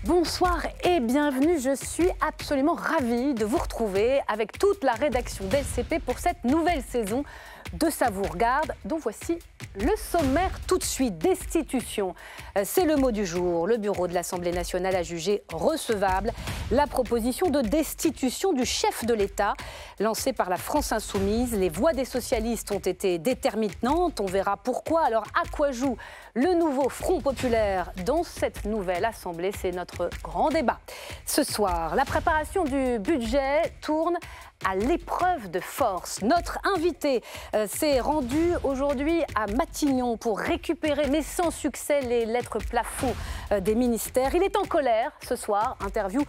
Bonsoir et bienvenue, je suis absolument ravie de vous retrouver avec toute la rédaction d'LCP pour cette nouvelle saison de Ça vous regarde, dont voici le sommaire tout de suite. Destitution, c'est le mot du jour. Le bureau de l'Assemblée nationale a jugé recevable la proposition de destitution du chef de l'État lancée par la France insoumise. Les voix des socialistes ont été déterminantes, on verra pourquoi. Alors à quoi joue le nouveau Front populaire dans cette nouvelle Assemblée? C'est notre grand débat. Ce soir, la préparation du budget tourne à l'épreuve de force. Notre invité s'est rendu aujourd'hui à Matignon pour récupérer, mais sans succès, les lettres plafond des ministères. Il est en colère ce soir. Interview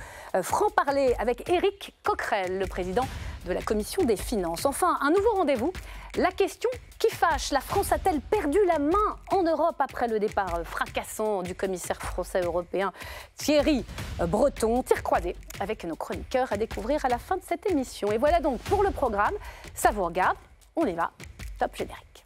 franc-parler avec Éric Coquerel, le président de la Commission des finances. Enfin, un nouveau rendez-vous. La question qui fâche, la France a-t-elle perdu la main en Europe après le départ fracassant du commissaire français européen Thierry Breton? Tir croisé avec nos chroniqueurs à découvrir à la fin de cette émission. Et voilà donc pour le programme. Ça vous regarde, on y va. Top générique.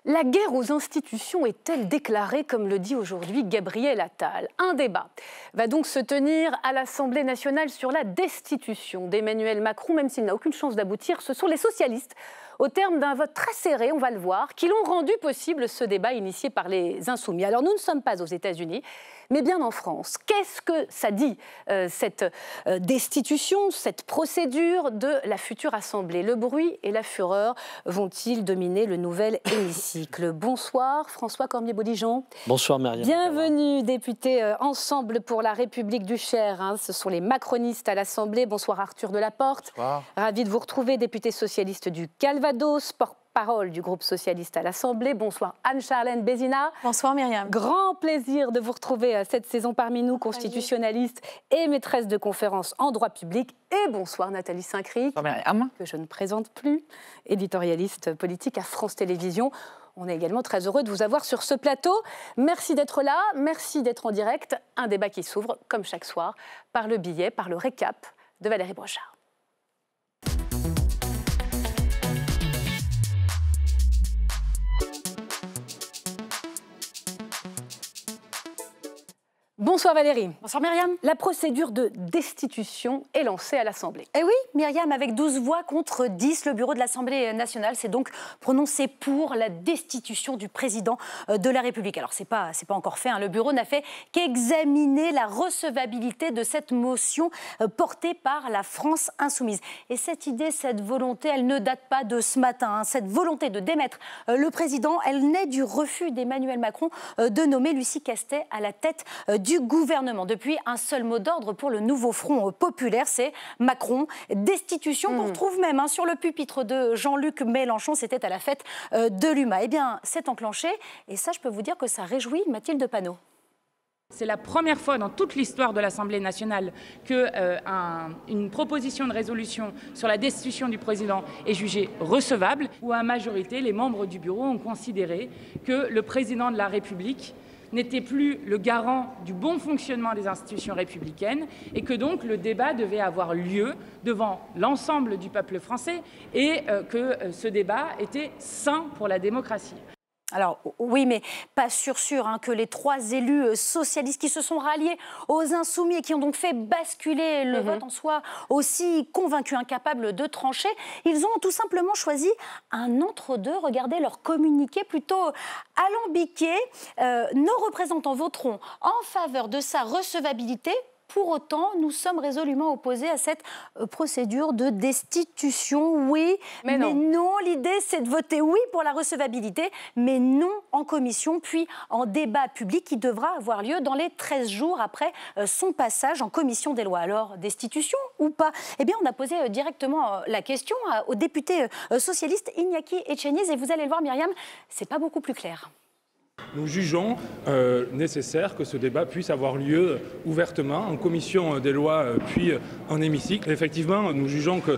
La guerre aux institutions est-elle déclarée, comme le dit aujourd'hui Gabriel Attal? Un débat va donc se tenir à l'Assemblée nationale sur la destitution d'Emmanuel Macron, même s'il n'a aucune chance d'aboutir. Ce sont les socialistes, au terme d'un vote très serré, on va le voir, qui l'ont rendu possible ce débat initié par les Insoumis. Alors nous ne sommes pas aux États-Unis, mais bien en France. Qu'est-ce que ça dit, cette destitution, cette procédure de la future Assemblée? Le bruit et la fureur vont-ils dominer le nouvel hémicycle? Bonsoir François Cormier-Baudigeon. Bonsoir Myriam. Bienvenue député Ensemble pour la République du Cher. Ce sont les macronistes à l'Assemblée. Bonsoir Arthur Delaporte. Bonsoir. Ravi de vous retrouver, député socialiste du Calvados, porte-parole du groupe socialiste à l'Assemblée. Bonsoir Anne-Charlène Bézina. Bonsoir Myriam. Grand plaisir de vous retrouver cette saison parmi nous, constitutionnaliste et maîtresse de conférences en droit public. Et bonsoir Nathalie Saint-Cric, que je ne présente plus, éditorialiste politique à France Télévisions. On est également très heureux de vous avoir sur ce plateau. Merci d'être là, merci d'être en direct. Un débat qui s'ouvre, comme chaque soir, par le billet, par le récap de Valérie Brochard. Bonsoir Valérie. Bonsoir Myriam. La procédure de destitution est lancée à l'Assemblée. Eh oui, Myriam, avec 12 voix contre 10, le bureau de l'Assemblée nationale s'est donc prononcé pour la destitution du président de la République. Alors, c'est pas encore fait, hein. Le bureau n'a fait qu'examiner la recevabilité de cette motion portée par la France insoumise. Et cette idée, cette volonté, elle ne date pas de ce matin, hein. Cette volonté de démettre le président, elle naît du refus d'Emmanuel Macron de nommer Lucie Castet à la tête du gouvernement. Depuis, un seul mot d'ordre pour le nouveau Front populaire, c'est Macron. Destitution qu'on retrouve même, hein, sur le pupitre de Jean-Luc Mélenchon. C'était à la fête de l'UMA. Eh bien, c'est enclenché. Et ça, je peux vous dire que ça réjouit Mathilde Panot. C'est la première fois dans toute l'histoire de l'Assemblée nationale qu'une proposition de résolution sur la destitution du président est jugée recevable, où à majorité, les membres du bureau ont considéré que le président de la République n'était plus le garant du bon fonctionnement des institutions républicaines et que donc le débat devait avoir lieu devant l'ensemble du peuple français et que ce débat était sain pour la démocratie. Alors oui, mais pas sûr hein, que les 3 élus socialistes qui se sont ralliés aux Insoumis et qui ont donc fait basculer le vote en soi, aussi convaincus, incapables de trancher, ils ont tout simplement choisi un entre-deux. Regardez leur communiqué plutôt alambiqué. Nos représentants voteront en faveur de sa recevabilité. Pour autant, nous sommes résolument opposés à cette procédure de destitution. Oui, mais non. L'idée, c'est de voter oui pour la recevabilité, mais non en commission, puis en débat public qui devra avoir lieu dans les 13 jours après son passage en commission des lois. Alors, destitution ou pas? Eh bien, on a posé directement la question au député socialiste Iñaki Etcheniz, et vous allez le voir, Myriam, c'est pas beaucoup plus clair. Nous jugeons nécessaire que ce débat puisse avoir lieu ouvertement en commission des lois puis en hémicycle. Effectivement, nous jugeons que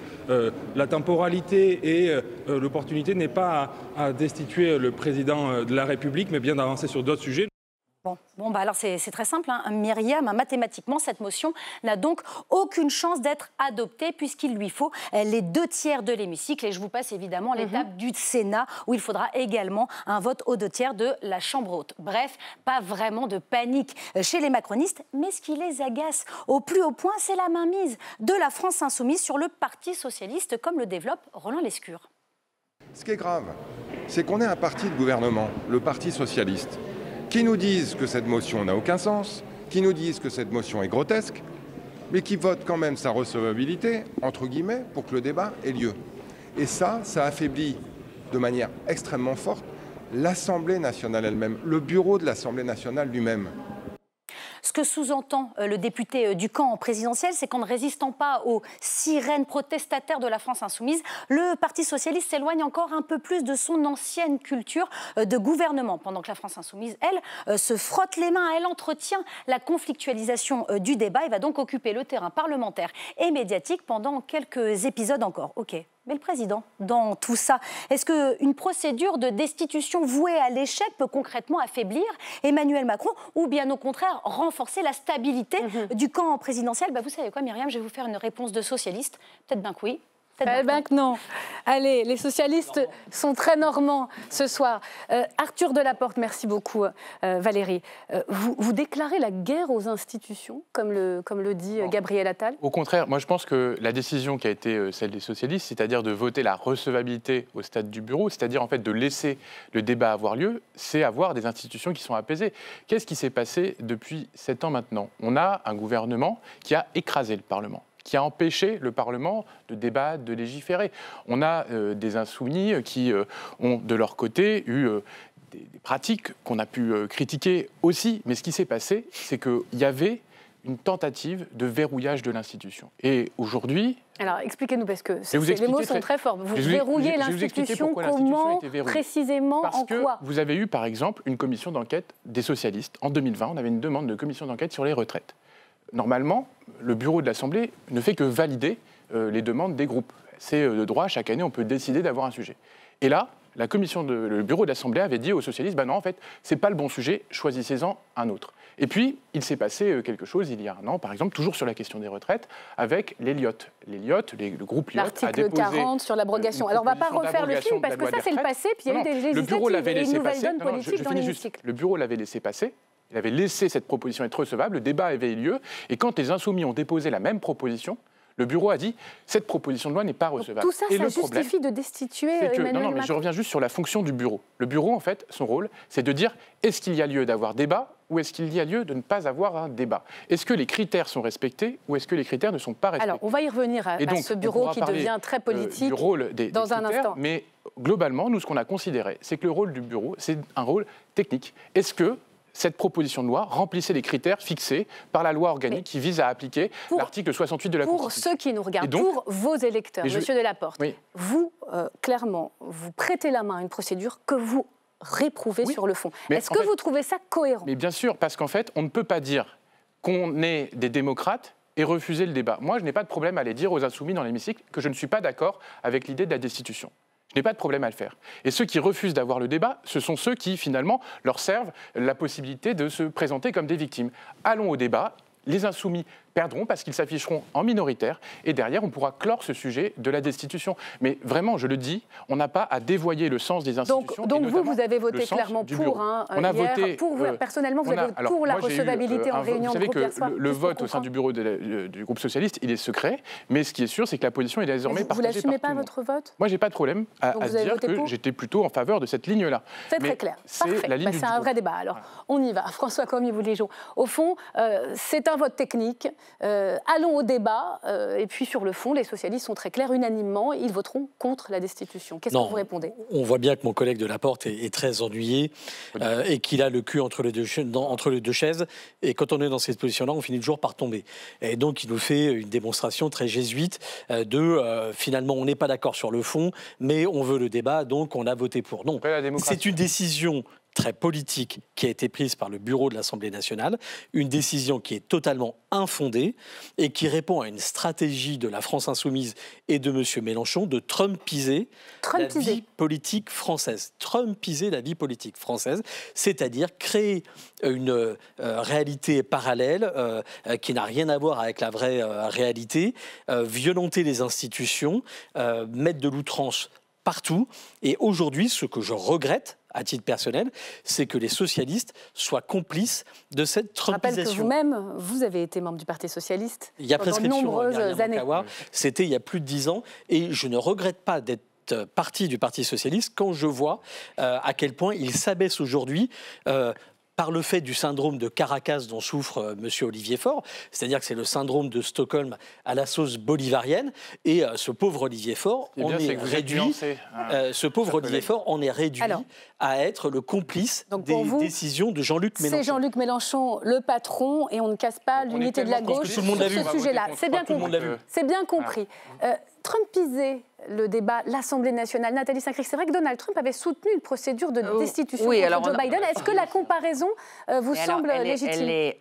la temporalité et l'opportunité n'est pas à destituer le président de la République, mais bien d'avancer sur d'autres sujets. Bon bah alors c'est très simple, hein. Myriam, mathématiquement, cette motion n'a donc aucune chance d'être adoptée puisqu'il lui faut les 2/3 de l'hémicycle. Et je vous passe évidemment l'étape du Sénat où il faudra également un vote aux 2/3 de la Chambre haute. Bref, pas vraiment de panique chez les macronistes, mais ce qui les agace au plus haut point, c'est la mainmise de la France insoumise sur le Parti socialiste, comme le développe Roland Lescure. Ce qui est grave, c'est qu'on est un parti de gouvernement, le Parti socialiste, qui nous disent que cette motion n'a aucun sens, qui nous disent que cette motion est grotesque, mais qui votent quand même sa recevabilité, entre guillemets, pour que le débat ait lieu. Et ça affaiblit de manière extrêmement forte l'Assemblée nationale elle-même, le bureau de l'Assemblée nationale lui-même. Ce que sous-entend le député du camp présidentiel, c'est qu'en ne résistant pas aux sirènes protestataires de la France insoumise, le Parti socialiste s'éloigne encore un peu plus de son ancienne culture de gouvernement. Pendant que la France insoumise, elle, se frotte les mains, elle entretient la conflictualisation du débat et va donc occuper le terrain parlementaire et médiatique pendant quelques épisodes encore. Ok. Mais le président, dans tout ça, est-ce qu'une procédure de destitution vouée à l'échec peut concrètement affaiblir Emmanuel Macron ou bien au contraire renforcer la stabilité du camp présidentiel? Vous savez quoi, Myriam, je vais vous faire une réponse de socialiste. Peut-être bien que oui. Ben que non. Allez, les socialistes sont très normands ce soir. Arthur Delaporte, merci beaucoup, Valérie. Vous déclarez la guerre aux institutions, comme le dit Gabriel Attal? Au contraire, moi je pense que la décision qui a été celle des socialistes, c'est-à-dire de voter la recevabilité au stade du bureau, c'est-à-dire en fait de laisser le débat avoir lieu, c'est avoir des institutions qui sont apaisées. Qu'est-ce qui s'est passé depuis 7 ans maintenant? On a un gouvernement qui a écrasé le Parlement, qui a empêché le Parlement de débattre, de légiférer. On a des insoumis qui ont, de leur côté, eu des pratiques qu'on a pu critiquer aussi. Mais ce qui s'est passé, c'est qu'il y avait une tentative de verrouillage de l'institution. Et aujourd'hui... Alors, expliquez-nous, parce que les mots sont très forts. Vous verrouillez l'institution, comment, précisément, en quoi? Parce que vous avez eu, par exemple, une commission d'enquête des socialistes. En 2020, on avait une demande de commission d'enquête sur les retraites. Normalement, le bureau de l'Assemblée ne fait que valider les demandes des groupes. C'est de droit, chaque année, on peut décider d'avoir un sujet. Et là, le bureau de l'Assemblée avait dit aux socialistes, non, en fait, c'est pas le bon sujet, choisissez-en un autre. Et puis, il s'est passé quelque chose il y a un an, par exemple, toujours sur la question des retraites, avec les LIOT. Les LIOT, le groupe LIOT a déposé... L'article 40 sur l'abrogation. Alors, on ne va pas refaire le film, parce que ça, c'est le passé, puis il y a eu des législatives et une nouvelle donne politique dans l'hémicycle. Le bureau l'avait laissé passer. Il avait laissé cette proposition être recevable, le débat avait eu lieu, et quand les insoumis ont déposé la même proposition, le bureau a dit « cette proposition de loi n'est pas recevable ». Tout ça, ça justifie de destituer Emmanuel Macron. Non, mais je reviens juste sur la fonction du bureau. Le bureau, en fait, son rôle, c'est de dire est-ce qu'il y a lieu d'avoir débat ou est-ce qu'il y a lieu de ne pas avoir un débat? Est-ce que les critères sont respectés ou est-ce que les critères ne sont pas respectés? Alors, on va y revenir à ce bureau qui devient très politique dans un instant. Mais globalement, nous, ce qu'on a considéré, c'est que le rôle du bureau, c'est un rôle technique. Est-ce que cette proposition de loi remplissait les critères fixés par la loi organique qui vise à appliquer l'article 68 de la Constitution. Pour ceux qui nous regardent, donc, pour vos électeurs, Monsieur Delaporte, vous, clairement, vous prêtez la main à une procédure que vous réprouvez sur le fond. Est-ce que vous trouvez ça cohérent? Mais bien sûr, parce qu'en fait, on ne peut pas dire qu'on est des démocrates et refuser le débat. Moi, je n'ai pas de problème à aller dire aux insoumis dans l'hémicycle que je ne suis pas d'accord avec l'idée de la destitution. Je n'ai pas de problème à le faire. Et ceux qui refusent d'avoir le débat, ce sont ceux qui, finalement, leur servent la possibilité de se présenter comme des victimes. Allons au débat. Les insoumis perdront parce qu'ils s'afficheront en minoritaire et derrière, on pourra clore ce sujet de la destitution. Mais vraiment, je le dis, on n'a pas à dévoyer le sens des institutions. Donc vous avez voté clairement pour, on a voté, personnellement, vous avez voté pour la recevabilité en réunion de groupe hier soir. Vous savez que le vote au sein du bureau du groupe socialiste, il est secret, mais ce qui est sûr, c'est que la position est désormais partagée par tout le monde. Vous n'assumez pas votre vote? Moi, j'ai pas de problème à dire que j'étais plutôt en faveur de cette ligne-là. C'est très clair. C'est la ligne du c'est un vrai débat. Alors, on y va. François Comy, vous les jours. Au fond, c'est un vote technique. Allons au débat. Et puis, sur le fond, les socialistes sont très clairs. Unanimement, ils voteront contre la destitution. Qu'est-ce que vous répondez? On voit bien que mon collègue Delaporte est très ennuyé et qu'il a le cul entre les deux chaises. Et quand on est dans cette position-là, on finit toujours par tomber. Et donc, il nous fait une démonstration très jésuite finalement, on n'est pas d'accord sur le fond, mais on veut le débat, donc on a voté pour. Non, c'est une décision très politique qui a été prise par le bureau de l'Assemblée nationale, une décision qui est totalement infondée et qui répond à une stratégie de la France insoumise et de M. Mélenchon de trumpiser la vie politique française. Trumpiser la vie politique française, c'est-à-dire créer une réalité parallèle qui n'a rien à voir avec la vraie réalité, violenter les institutions, mettre de l'outrance partout. Et aujourd'hui, ce que je regrette, à titre personnel, c'est que les socialistes soient complices de cette trumpisation. Je rappelle que vous-même, vous avez été membre du Parti socialiste il y a pendant de nombreuses années. C'était il y a plus de 10 ans, et je ne regrette pas d'être partie du Parti socialiste quand je vois à quel point il s'abaisse aujourd'hui par le fait du syndrome de Caracas dont souffre M. Olivier Faure, c'est-à-dire que c'est le syndrome de Stockholm à la sauce bolivarienne, et ce pauvre Olivier Faure, on est réduit, à être le complice des décisions de Jean-Luc Mélenchon. C'est Jean-Luc Mélenchon le patron, et on ne casse pas l'unité de la gauche sur ce sujet-là. C'est bien compris. C'est bien compris. Trumpiser le débat, l'Assemblée nationale, Nathalie Saint-Cricq, c'est vrai que Donald Trump avait soutenu une procédure de destitution contre Joe Biden. Est-ce que la comparaison vous semble légitime?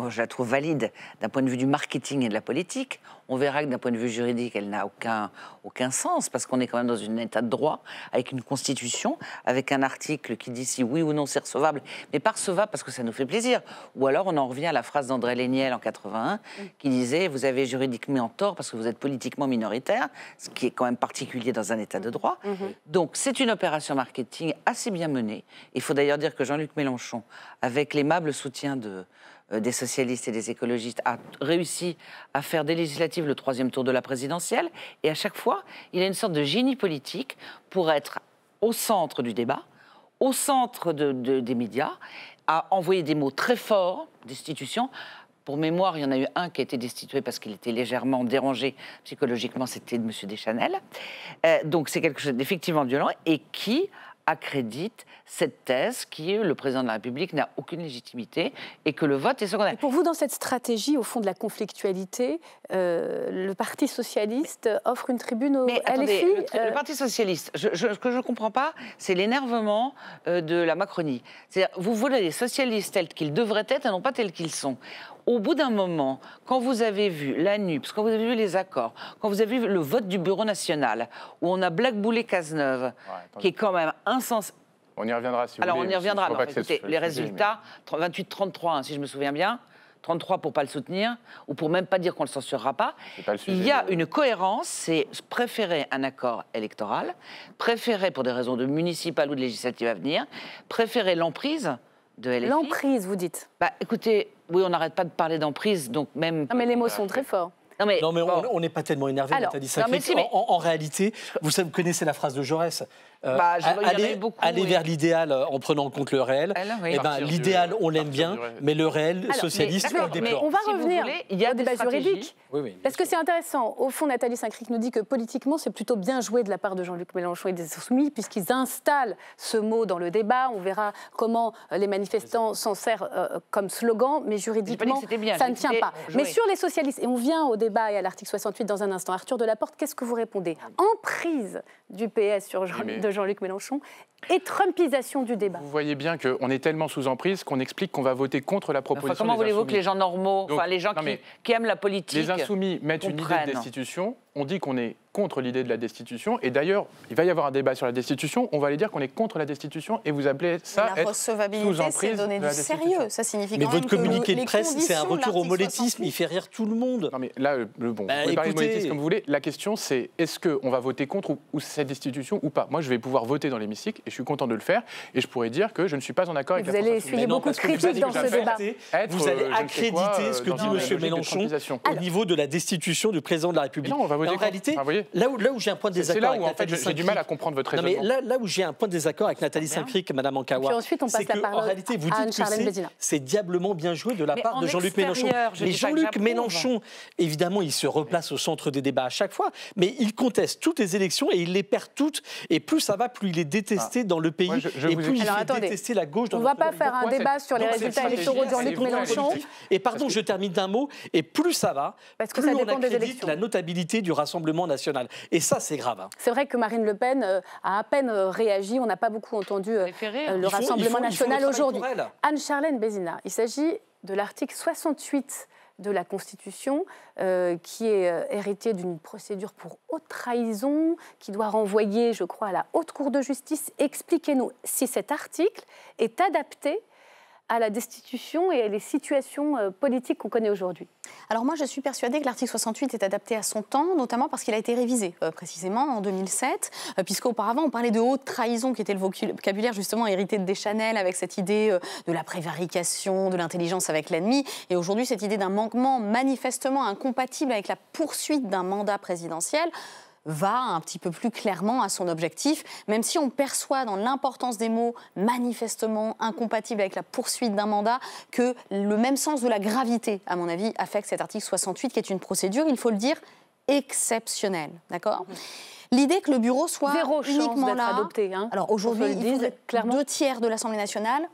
Je la trouve valide d'un point de vue du marketing et de la politique. On verra que d'un point de vue juridique, elle n'a aucun sens, parce qu'on est quand même dans un état de droit, avec une constitution, avec un article qui dit si oui ou non c'est recevable, mais pas recevable parce que ça nous fait plaisir. Ou alors on en revient à la phrase d'André Léniel en 81, qui disait « vous avez juridiquement tort parce que vous êtes politiquement minoritaire », ce qui est quand même particulier dans un état de droit. Donc c'est une opération marketing assez bien menée. Il faut d'ailleurs dire que Jean-Luc Mélenchon, avec l'aimable soutien des socialistes et des écologistes, a réussi à faire des législatives le 3e tour de la présidentielle, et à chaque fois, il a une sorte de génie politique pour être au centre du débat, au centre des médias, à envoyer des mots très forts, destitution. Pour mémoire, il y en a eu un qui a été destitué parce qu'il était légèrement dérangé psychologiquement, c'était M. Deschanel. Donc c'est quelque chose d'effectivement violent, et qui accrédite cette thèse qui est le président de la République n'a aucune légitimité et que le vote est secondaire. Et pour vous, dans cette stratégie, au fond de la conflictualité, le Parti socialiste offre une tribune au LFI. Le Parti socialiste, ce que je ne comprends pas, c'est l'énervement de la Macronie. C'est-à-dire, vous voulez les socialistes tels qu'ils devraient être et non pas tels qu'ils sont. Au bout d'un moment, quand vous avez vu la NUPS, quand vous avez vu les accords, quand vous avez vu le vote du Bureau national, où on a blackboulé Cazeneuve, qui est quand même insensé. On y reviendra si vous voulez. Alors on y reviendra. Non, écoutez, les résultats, 28-33, hein, si je me souviens bien. 33 pour ne pas le soutenir, ou pour même pas dire qu'on ne le censurera pas. Il y a une cohérence, c'est préférer un accord électoral, préférer pour des raisons de municipales ou de législatives à venir, préférer l'emprise de LFI. L'emprise, vous dites? Écoutez, oui, on n'arrête pas de parler d'emprise, donc même... Non, mais les mots sont très forts. Non, mais on n'est pas tellement énervé, Nathalie Saint-Cricq. En réalité, vous connaissez la phrase de Jaurès. Aller vers l'idéal en prenant en compte le réel. L'idéal, on l'aime bien, mais le réel socialiste, on le déplore. On va revenir au débat juridique, parce que c'est intéressant. Au fond, Nathalie Saint-Cricq nous dit que politiquement, c'est plutôt bien joué de la part de Jean-Luc Mélenchon et des Insoumis, puisqu'ils installent ce mot dans le débat. On verra comment les manifestants s'en servent comme slogan, mais juridiquement, ça ne tient pas. Mais sur les socialistes, et on vient au débat et à l'article 68 dans un instant. Arthur Delaporte, qu'est-ce que vous répondez? Emprise du PS de Jean-Luc Mélenchon et trumpisation du débat. Vous voyez bien qu'on est tellement sous emprise qu'on explique qu'on va voter contre la proposition. Comment voulez-vous que les gens normaux, les gens qui aiment la politique, les insoumis mettent une idée de destitution, on dit qu'on est contre l'idée de la destitution, et d'ailleurs, il va y avoir un débat sur la destitution, on va aller dire qu'on est contre la destitution, et vous appelez ça être sous emprise c'est donner du sérieux, ça signifie mais votre communiqué de presse, c'est un retour au monétisme, il fait rire tout le monde. Non mais là, vous pouvez parler de monétisme comme vous voulez, la question c'est, est-ce qu'on va voter contre ou cette destitution ou pas? Moi, je vais pouvoir voter dans l'hémicycle, et je suis content de le faire, et je pourrais dire que je ne suis pas en accord avec la France Insoumise. Vous allez essuyer beaucoup de critiques dans ce débat. Vous allez accréditer ce que dit M. Mélenchon au niveau de la destitution du président de la République. En réalité, là où j'ai un point de désaccord avec Nathalie Saint-Cricq, j'ai du mal à comprendre votre raisonnement. Là où j'ai un point de désaccord avec Nathalie Saint-Cricq et Mme Ankawa, c'est qu'en réalité, vous dites que c'est diablement bien joué de la part de Jean-Luc Mélenchon. Mais Jean-Luc Mélenchon, évidemment, il se replace au centre des débats à chaque fois, mais il conteste toutes les élections et il les perd toutes. Et plus ça va, plus il est détesté dans le pays, et plus il fait détester la gauche dans le pays. On ne va pas faire un débat sur les résultats électoraux de Jean-Luc Mélenchon. Et pardon, je termine d'un mot, et plus ça va, plus on accrédite la notabilité du Rassemblement national. Et ça, c'est grave. Hein. C'est vrai que Marine Le Pen a à peine réagi. On n'a pas beaucoup entendu le Rassemblement national aujourd'hui. Anne-Charlène Bézina, il s'agit de l'article 68 de la Constitution, qui est hérité d'une procédure pour haute trahison, qui doit renvoyer, je crois, à la Haute Cour de justice. Expliquez-nous si cet article est adapté à la destitution et à les situations politiques qu'on connaît aujourd'hui. Alors moi, je suis persuadée que l'article 68 est adapté à son temps, notamment parce qu'il a été révisé précisément en 2007, puisqu'auparavant, on parlait de haute trahison, qui était le vocabulaire justement hérité de Deschanel, avec cette idée de la prévarication, de l'intelligence avec l'ennemi, et aujourd'hui, cette idée d'un manquement manifestement incompatible avec la poursuite d'un mandat présidentiel va un petit peu plus clairement à son objectif, même si on perçoit dans l'importance des mots manifestement incompatible avec la poursuite d'un mandat que le même sens de la gravité, à mon avis, affecte cet article 68, qui est une procédure, il faut le dire, exceptionnelle. D'accord ? L'idée que le bureau soit uniquement là... adopté. Hein. Alors aujourd'hui, il faut clairement 2/3 de l'Assemblée nationale.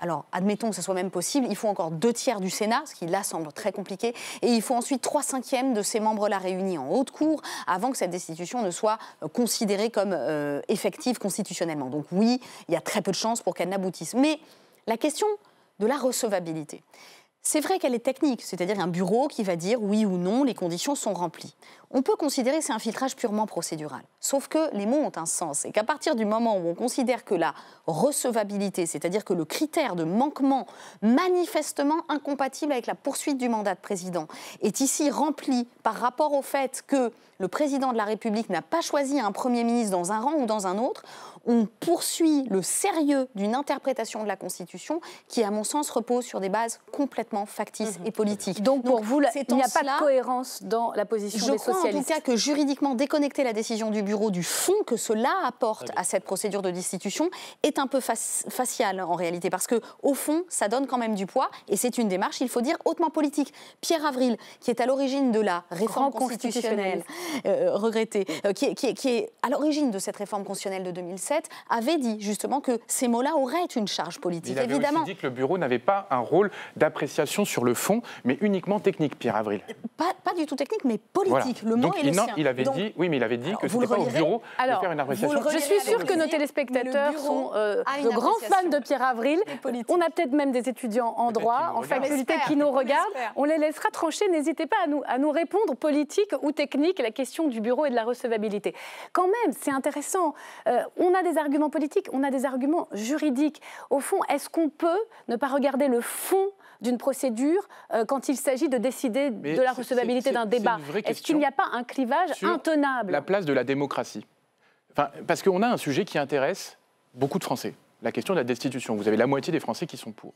Alors, admettons que ce soit même possible, il faut encore 2/3 du Sénat, ce qui là semble très compliqué, et il faut ensuite 3/5 de ces membres-là réunis en haute cour avant que cette destitution ne soit considérée comme effective constitutionnellement. Donc oui, il y a très peu de chances pour qu'elle n'aboutisse. Mais la question de la recevabilité, c'est vrai qu'elle est technique, c'est-à-dire un bureau qui va dire oui ou non, les conditions sont remplies. On peut considérer que c'est un filtrage purement procédural. Sauf que les mots ont un sens et qu'à partir du moment où on considère que la recevabilité, c'est-à-dire que le critère de manquement manifestement incompatible avec la poursuite du mandat de président, est ici rempli par rapport au fait que le président de la République n'a pas choisi un Premier ministre dans un rang ou dans un autre, on poursuit le sérieux d'une interprétation de la Constitution qui, à mon sens, repose sur des bases complètement factices et politiques. Donc pour vous, il n'y a pas de cohérence dans la position des socialistes. Je crois en tout cas que juridiquement, déconnecter la décision du bureau du fond que cela apporte à cette procédure de destitution est un peu facial en réalité, parce qu'au fond, ça donne quand même du poids et c'est une démarche, il faut dire, hautement politique. Pierre Avril, qui est à l'origine de la réforme constitutionnelle regrettée, qui est à l'origine de cette réforme constitutionnelle de 2007, avait dit justement que ces mots-là auraient une charge politique. Il avait évidemment. aussi dit que le bureau n'avait pas un rôle d'appréciation sur le fond, mais uniquement technique, Pierre Avril. Pas du tout technique, mais politique. Voilà. Le mot est le sien. Il avait dit, oui, mais il avait dit que ce n'était pas au bureau de faire une appréciation. Je suis sûre que nos téléspectateurs sont de grands fans de Pierre Avril. On a peut-être même des étudiants en droit, en faculté qui nous regardent. On les laissera trancher. N'hésitez pas à nous répondre, politique ou technique, la question du bureau et de la recevabilité. Quand même, c'est intéressant. On a des arguments politiques, on a des arguments juridiques. Au fond, est-ce qu'on peut ne pas regarder le fond d'une procédure quand il s'agit de décider de la recevabilité d'un débat? Est-ce qu'il n'y a pas un clivage intenable? La place de la démocratie. Enfin, parce qu'on a un sujet qui intéresse beaucoup de Français, la question de la destitution. Vous avez la moitié des Français qui sont pour.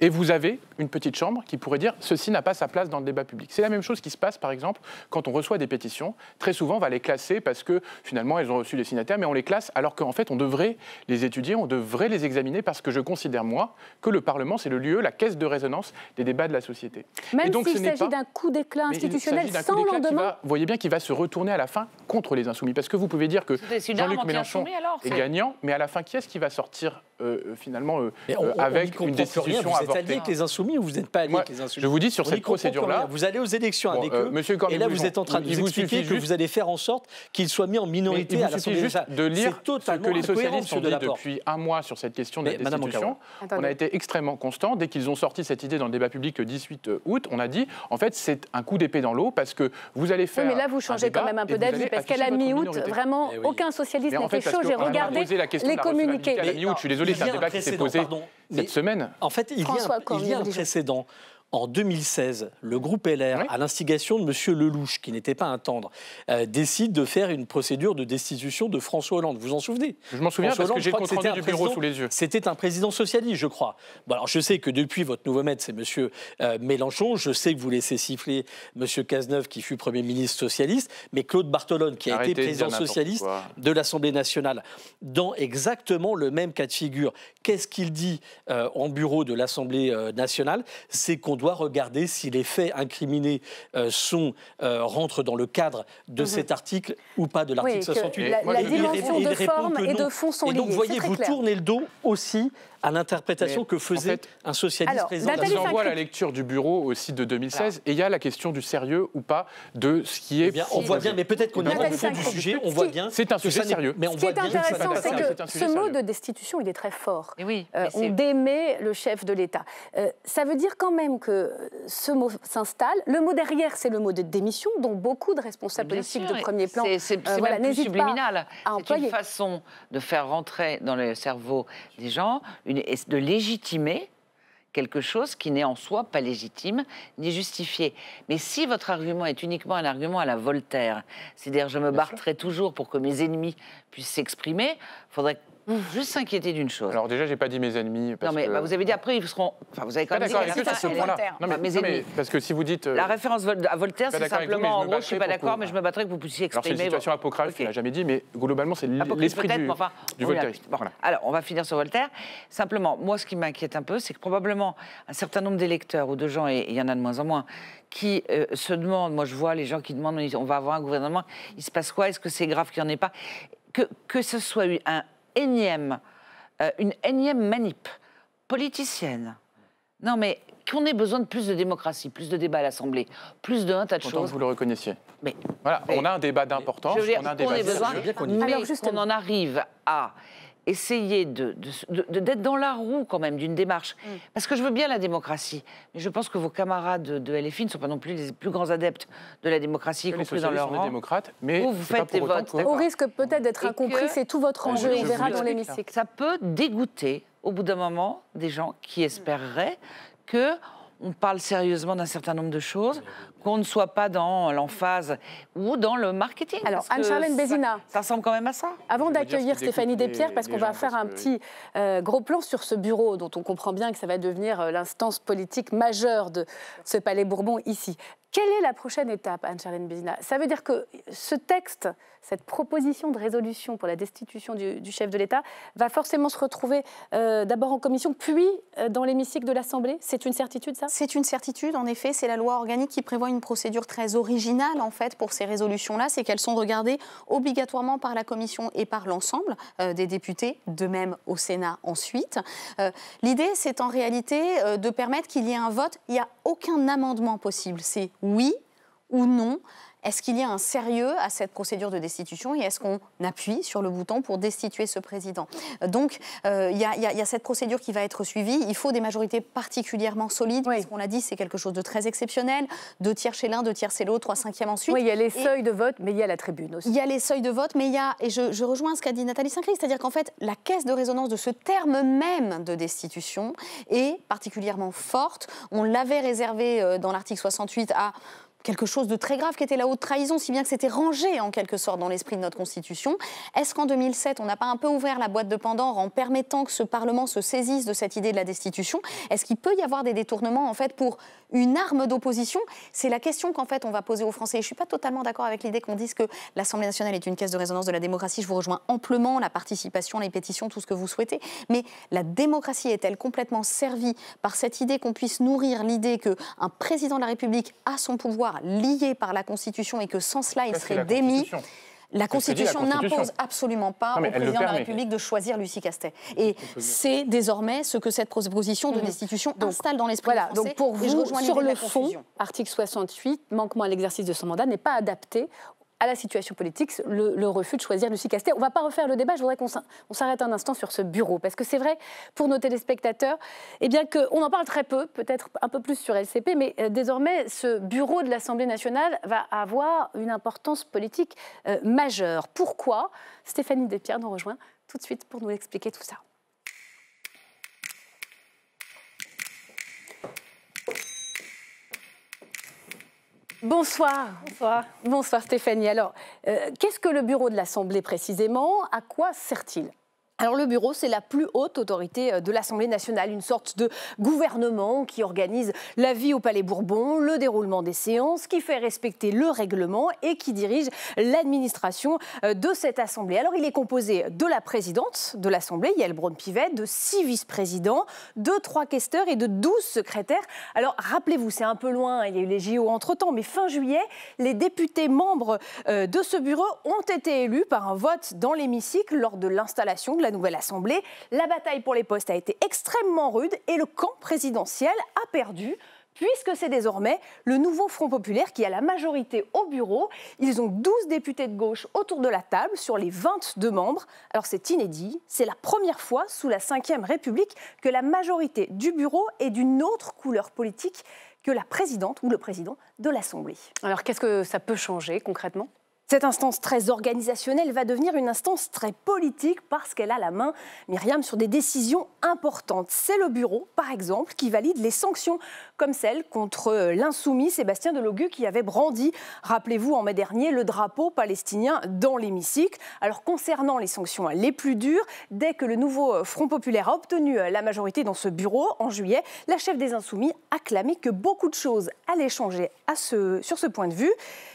Et vous avez une petite chambre qui pourrait dire « ceci n'a pas sa place dans le débat public ». C'est la même chose qui se passe, par exemple, quand on reçoit des pétitions. Très souvent, on va les classer parce que, finalement, elles ont reçu des signataires, mais on les classe alors qu'en fait, on devrait les étudier, on devrait les examiner parce que je considère, moi, que le Parlement, c'est le lieu, la caisse de résonance des débats de la société. Même s'il s'agit d'un coup d'éclat institutionnel sans lendemain. Vous voyez bien qu'il va se retourner à la fin contre les Insoumis. Parce que vous pouvez dire que Jean-Luc Mélenchon est gagnant, mais à la fin, qui est-ce qui va sortir finalement avec une décision Vous êtes allié avec les Insoumis ou vous n'êtes pas allié avec les Insoumis? Je vous dis sur cette procédure-là... Vous allez aux élections avec eux, et là vous êtes en train de nous expliquer que vous allez faire en sorte qu'ils soient mis en minorité à l'Assemblée nationale. Il suffit juste de lire ce que les socialistes ont dit depuis un mois sur cette question de la destitution. On a été extrêmement constant. Dès qu'ils ont sorti cette idée dans le débat public le 18 août, on a dit, en fait, c'est un coup d'épée dans l'eau parce que vous allez faire... Oui, mais là, vous changez quand même un peu d'avis, parce qu'à la mi-août, vraiment, aucun socialiste n'était chaud. J'ai regardé les communiqués. À la mi-août, je suis désolé, c'est un débat qui s'est posé cette semaine. En fait, il y a un précédent. En 2016, le groupe LR, à l'instigation de M. Lelouch, qui n'était pas un tendre, décide de faire une procédure de destitution de François Hollande. Vous vous en souvenez? Je m'en souviens parce que j'ai le compte rendu du bureau sous les yeux. C'était un président socialiste, je crois. Bon, alors je sais que depuis, votre nouveau maître, c'est M. Mélenchon. Je sais que vous laissez siffler M. Cazeneuve, qui fut Premier ministre socialiste. Mais Claude Barthelone, qui a été président socialiste de l'Assemblée nationale, dans exactement le même cas de figure, qu'est-ce qu'il dit en bureau de l'Assemblée nationale? C'est qu'on doit regarder si les faits incriminés rentrent dans le cadre de cet article ou pas de l'article 68. La dimension de forme et de fond sont liées. Et donc, vous voyez, vous tournez le dos aussi à l'interprétation que faisait un socialiste président. Je vous envoie la lecture du bureau au site de 2016 et il y a la question du sérieux ou pas de ce qui est... on voit bien, mais peut-être qu'on est au fond du sujet, on voit bien... C'est un sujet sérieux. Mais ce qui est intéressant, c'est que ce mot de destitution, il est très fort. On démet le chef de l'État. Ça veut dire quand même que ce mot s'installe. Le mot derrière, c'est le mot de démission, dont beaucoup de responsables politiques de premier plan même plus subliminal. C'est une employer. façon de faire rentrer dans le cerveau des gens, de légitimer quelque chose qui n'est en soi pas légitime ni justifié. Mais si votre argument est uniquement un argument à la Voltaire, c'est-à-dire je me battrai toujours pour que mes ennemis puissent s'exprimer, il faudrait juste s'inquiéter d'une chose. Alors déjà, j'ai pas dit mes ennemis. Parce non mais que... vous avez dit après ils seront. Enfin vous avez quand même dit avec eux sur ce point-là. Mes ennemis. Parce que si vous dites. La référence à Voltaire, c'est simplement en gros, je suis pas d'accord, mais je me battrai que vous puissiez exprimer. Alors c'est une situation apocryphe, il n'a jamais dit, mais globalement c'est l'esprit du voltairisme. Bon. Voilà. Alors on va finir sur Voltaire. Simplement, moi ce qui m'inquiète un peu, c'est que probablement un certain nombre d'électeurs ou de gens, et il y en a de moins en moins, qui se demandent. Moi je vois les gens qui demandent, on va avoir un gouvernement, il se passe quoi? Est-ce que c'est grave qu'il n'y en ait pas? Que ce soit une énième manip politicienne. Non, mais qu'on ait besoin de plus de démocratie, plus de débat à l'Assemblée, plus d'un tas de choses. Autant que vous le reconnaissiez. Mais, voilà, on a un débat d'importance, on a un débat. On en arrive à essayer d'être dans la roue quand même d'une démarche. Parce que je veux bien la démocratie, mais je pense que vos camarades de LFI ne sont pas non plus les plus grands adeptes de la démocratie, y compris dans leur rang. Démocrates, mais vous faites des votes. Au risque peut-être d'être incompris, c'est tout votre enjeu, on verra dans l'hémicycle. Ça peut dégoûter, au bout d'un moment, des gens qui espéreraient que on parle sérieusement d'un certain nombre de choses, qu'on ne soit pas dans l'emphase ou dans le marketing. Alors, Anne-Charlène Bézina. Ça ressemble quand même à ça. Avant d'accueillir Stéphanie Despierres, parce qu'on va faire un petit gros plan sur ce bureau, dont on comprend bien que ça va devenir l'instance politique majeure de ce Palais Bourbon ici. Quelle est la prochaine étape, Anne-Charlène Bézina? Ça veut dire que ce texte, cette proposition de résolution pour la destitution du chef de l'État, va forcément se retrouver d'abord en commission, puis dans l'hémicycle de l'Assemblée. C'est une certitude, ça? C'est une certitude, en effet. C'est la loi organique qui prévoit une procédure très originale, en fait, pour ces résolutions-là. C'est qu'elles sont regardées obligatoirement par la commission et par l'ensemble des députés, de même au Sénat ensuite. L'idée, c'est en réalité de permettre qu'il y ait un vote. Il n'y a aucun amendement possible. C'est oui ou non. Est-ce qu'il y a un sérieux à cette procédure de destitution et est-ce qu'on appuie sur le bouton pour destituer ce président? Donc, il y a cette procédure qui va être suivie. Il faut des majorités particulièrement solides. Parce qu'on l'a dit, c'est quelque chose de très exceptionnel. 2 tiers chez l'un, 2 tiers chez l'autre, 3/5 ensuite. Oui, il y a les seuils de vote, mais il y a la tribune aussi. Il y a les seuils de vote, mais il y a, et je rejoins ce qu'a dit Nathalie Saint-Crix, c'est-à-dire qu'en fait, la caisse de résonance de ce terme même de destitution est particulièrement forte. On l'avait réservé dans l'article 68 à quelque chose de très grave qui était la haute trahison, si bien que c'était rangé en quelque sorte dans l'esprit de notre Constitution. Est-ce qu'en 2007, on n'a pas un peu ouvert la boîte de Pandore en permettant que ce Parlement se saisisse de cette idée de la destitution? Est-ce qu'il peut y avoir des détournements en fait pour une arme d'opposition? C'est la question qu'en fait on va poser aux Français. Et je ne suis pas totalement d'accord avec l'idée qu'on dise que l'Assemblée nationale est une caisse de résonance de la démocratie. Je vous rejoins amplement, la participation, les pétitions, tout ce que vous souhaitez. Mais la démocratie est-elle complètement servie par cette idée qu'on puisse nourrir l'idée qu'un président de la République a son pouvoir lié par la Constitution et que sans cela, il serait démis? La Constitution n'impose absolument pas au président de la République de choisir Lucie Castet. Et c'est désormais ce que cette proposition de destitution installe dans l'esprit des Français. Donc pour vous, sur le fond, article 68, manquement à l'exercice de son mandat, n'est pas adapté à la situation politique, le refus de choisir Lucie Castet. On ne va pas refaire le débat, je voudrais qu'on s'arrête un instant sur ce bureau, parce que c'est vrai, pour nos téléspectateurs, eh bien qu'on en parle très peu, peut-être un peu plus sur LCP, mais désormais, ce bureau de l'Assemblée nationale va avoir une importance politique majeure. Pourquoi? Stéphanie Despierres nous rejoint tout de suite pour nous expliquer tout ça. Bonsoir. Bonsoir. Bonsoir Stéphanie. Alors, qu'est-ce que le bureau de l'Assemblée précisément? À quoi sert-il? Alors le bureau, c'est la plus haute autorité de l'Assemblée nationale, une sorte de gouvernement qui organise la vie au Palais Bourbon, le déroulement des séances, qui fait respecter le règlement et qui dirige l'administration de cette Assemblée. Alors il est composé de la présidente de l'Assemblée, Yaël Braun-Pivet, de 6 vice-présidents, de 3 questeurs et de 12 secrétaires. Alors rappelez-vous, c'est un peu loin, il y a eu les JO entre-temps, mais fin juillet, les députés membres de ce bureau ont été élus par un vote dans l'hémicycle lors de l'installation de la nouvelle Assemblée. La bataille pour les postes a été extrêmement rude et le camp présidentiel a perdu, puisque c'est désormais le nouveau Front populaire qui a la majorité au bureau. Ils ont 12 députés de gauche autour de la table sur les 22 membres. Alors c'est inédit, c'est la première fois sous la Ve République que la majorité du bureau est d'une autre couleur politique que la présidente ou le président de l'Assemblée. Alors qu'est-ce que ça peut changer concrètement ? Cette instance très organisationnelle va devenir une instance très politique parce qu'elle a la main, Myriam, sur des décisions importantes. C'est le bureau, par exemple, qui valide les sanctions, comme celle contre l'insoumis Sébastien Delogu qui avait brandi, rappelez-vous, en mai dernier, le drapeau palestinien dans l'hémicycle. Alors, concernant les sanctions les plus dures, dès que le nouveau Front populaire a obtenu la majorité dans ce bureau, en juillet, la chef des Insoumis a clamé que beaucoup de choses allaient changer sur ce point de vue.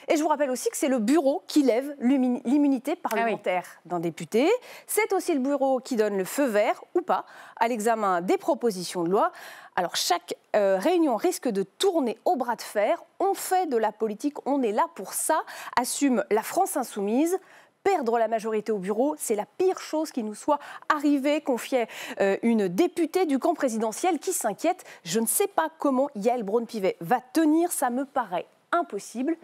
Et je vous rappelle aussi que c'est le bureau qui lève l'immunité parlementaire d'un député. C'est aussi le bureau qui donne le feu vert, ou pas, à l'examen des propositions de loi. Alors chaque réunion risque de tourner au bras de fer. On fait de la politique, on est là pour ça, assume la France insoumise. Perdre la majorité au bureau, c'est la pire chose qui nous soit arrivée, confiait une députée du camp présidentiel qui s'inquiète. Je ne sais pas comment Yaël Braun-Pivet va tenir, ça me paraît impossible.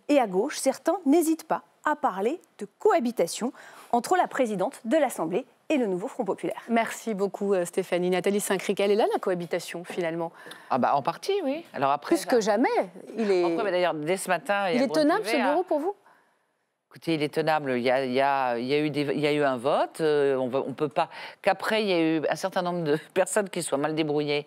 Et à gauche, certains n'hésitent pas à parler de cohabitation entre la présidente de l'Assemblée et le nouveau Front populaire. Merci beaucoup Stéphanie. Nathalie Saint-Cric, elle est là la cohabitation finalement? Ah bah en partie, oui. Alors après, plus que jamais. Il est... Après, d'ailleurs, dès ce matin... Il est tenable ce bureau pour vous? Écoutez, il est tenable. Il y a eu un vote. On peut pas. Qu'après, il y a eu un certain nombre de personnes qui soient mal débrouillées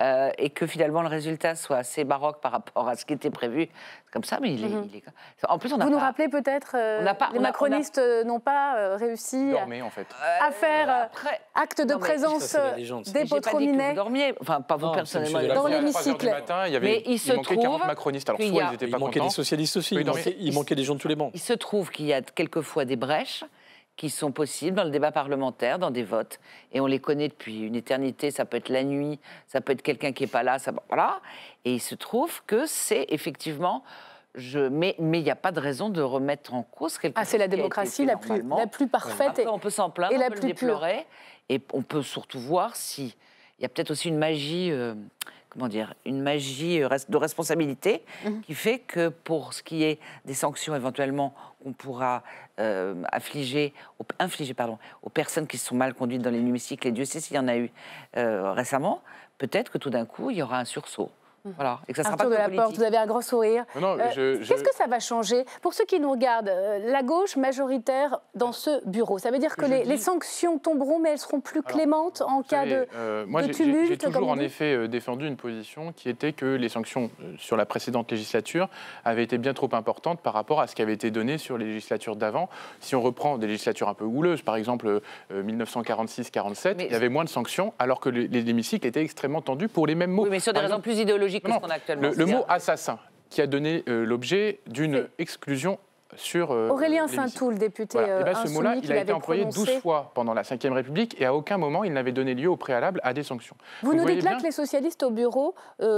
et que finalement le résultat soit assez baroque par rapport à ce qui était prévu. C'est comme ça, mais il est. En plus, on a. Vous nous rappelez peut-être les macronistes n'ont pas réussi à faire acte de présence des Potrominais. Vous dormiez, enfin pas vous personnellement, dans l'hémicycle. Mais il se trouve 40 macronistes. Alors soit ils n'étaient pas contents. Il manquait des socialistes aussi. Il manquait des gens de tous les bancs. Il se trouve qu'il y a quelquefois des brèches qui sont possibles dans le débat parlementaire, dans des votes, et on les connaît depuis une éternité. Ça peut être la nuit, ça peut être quelqu'un qui n'est pas là, voilà. Et il se trouve que c'est effectivement... Mais il n'y a pas de raison de remettre en cause quelque chose. C'est la démocratie la plus parfaite. Après, on peut s'en plaindre, et on la peut plus le déplorer, et on peut surtout voir s'il y a peut-être aussi une magie... une magie de responsabilité qui fait que pour ce qui est des sanctions éventuellement qu'on pourra infliger aux personnes qui se sont mal conduites dans l'hémicycle, et Dieu sait s'il y en a eu récemment, peut-être que tout d'un coup, il y aura un sursaut. Voilà, et que ça sera Arthur pas Delaporte, vous avez un grand sourire. Qu'est-ce que ça va changer? Pour ceux qui nous regardent, la gauche majoritaire dans ce bureau, ça veut dire que les sanctions tomberont, mais elles seront plus clémentes en cas de tumulte? J'ai toujours en effet défendu une position qui était que les sanctions sur la précédente législature avaient été bien trop importantes par rapport à ce qui avait été donné sur les législatures d'avant. Si on reprend des législatures un peu houleuses, par exemple 1946-47, il y avait moins de sanctions, alors que l'hémicycle était extrêmement tendu pour les mêmes mots. Oui, mais sur des raisons plus idéologiques que ce qu'on a actuellement. Le mot assassin, qui a donné l'objet d'une exclusion sur Aurélien Saint-Toul, député ce mot-là, il a été employé prononcé 12 fois pendant la Ve République et à aucun moment il n'avait donné lieu au préalable à des sanctions. Vous nous dites là que les socialistes au bureau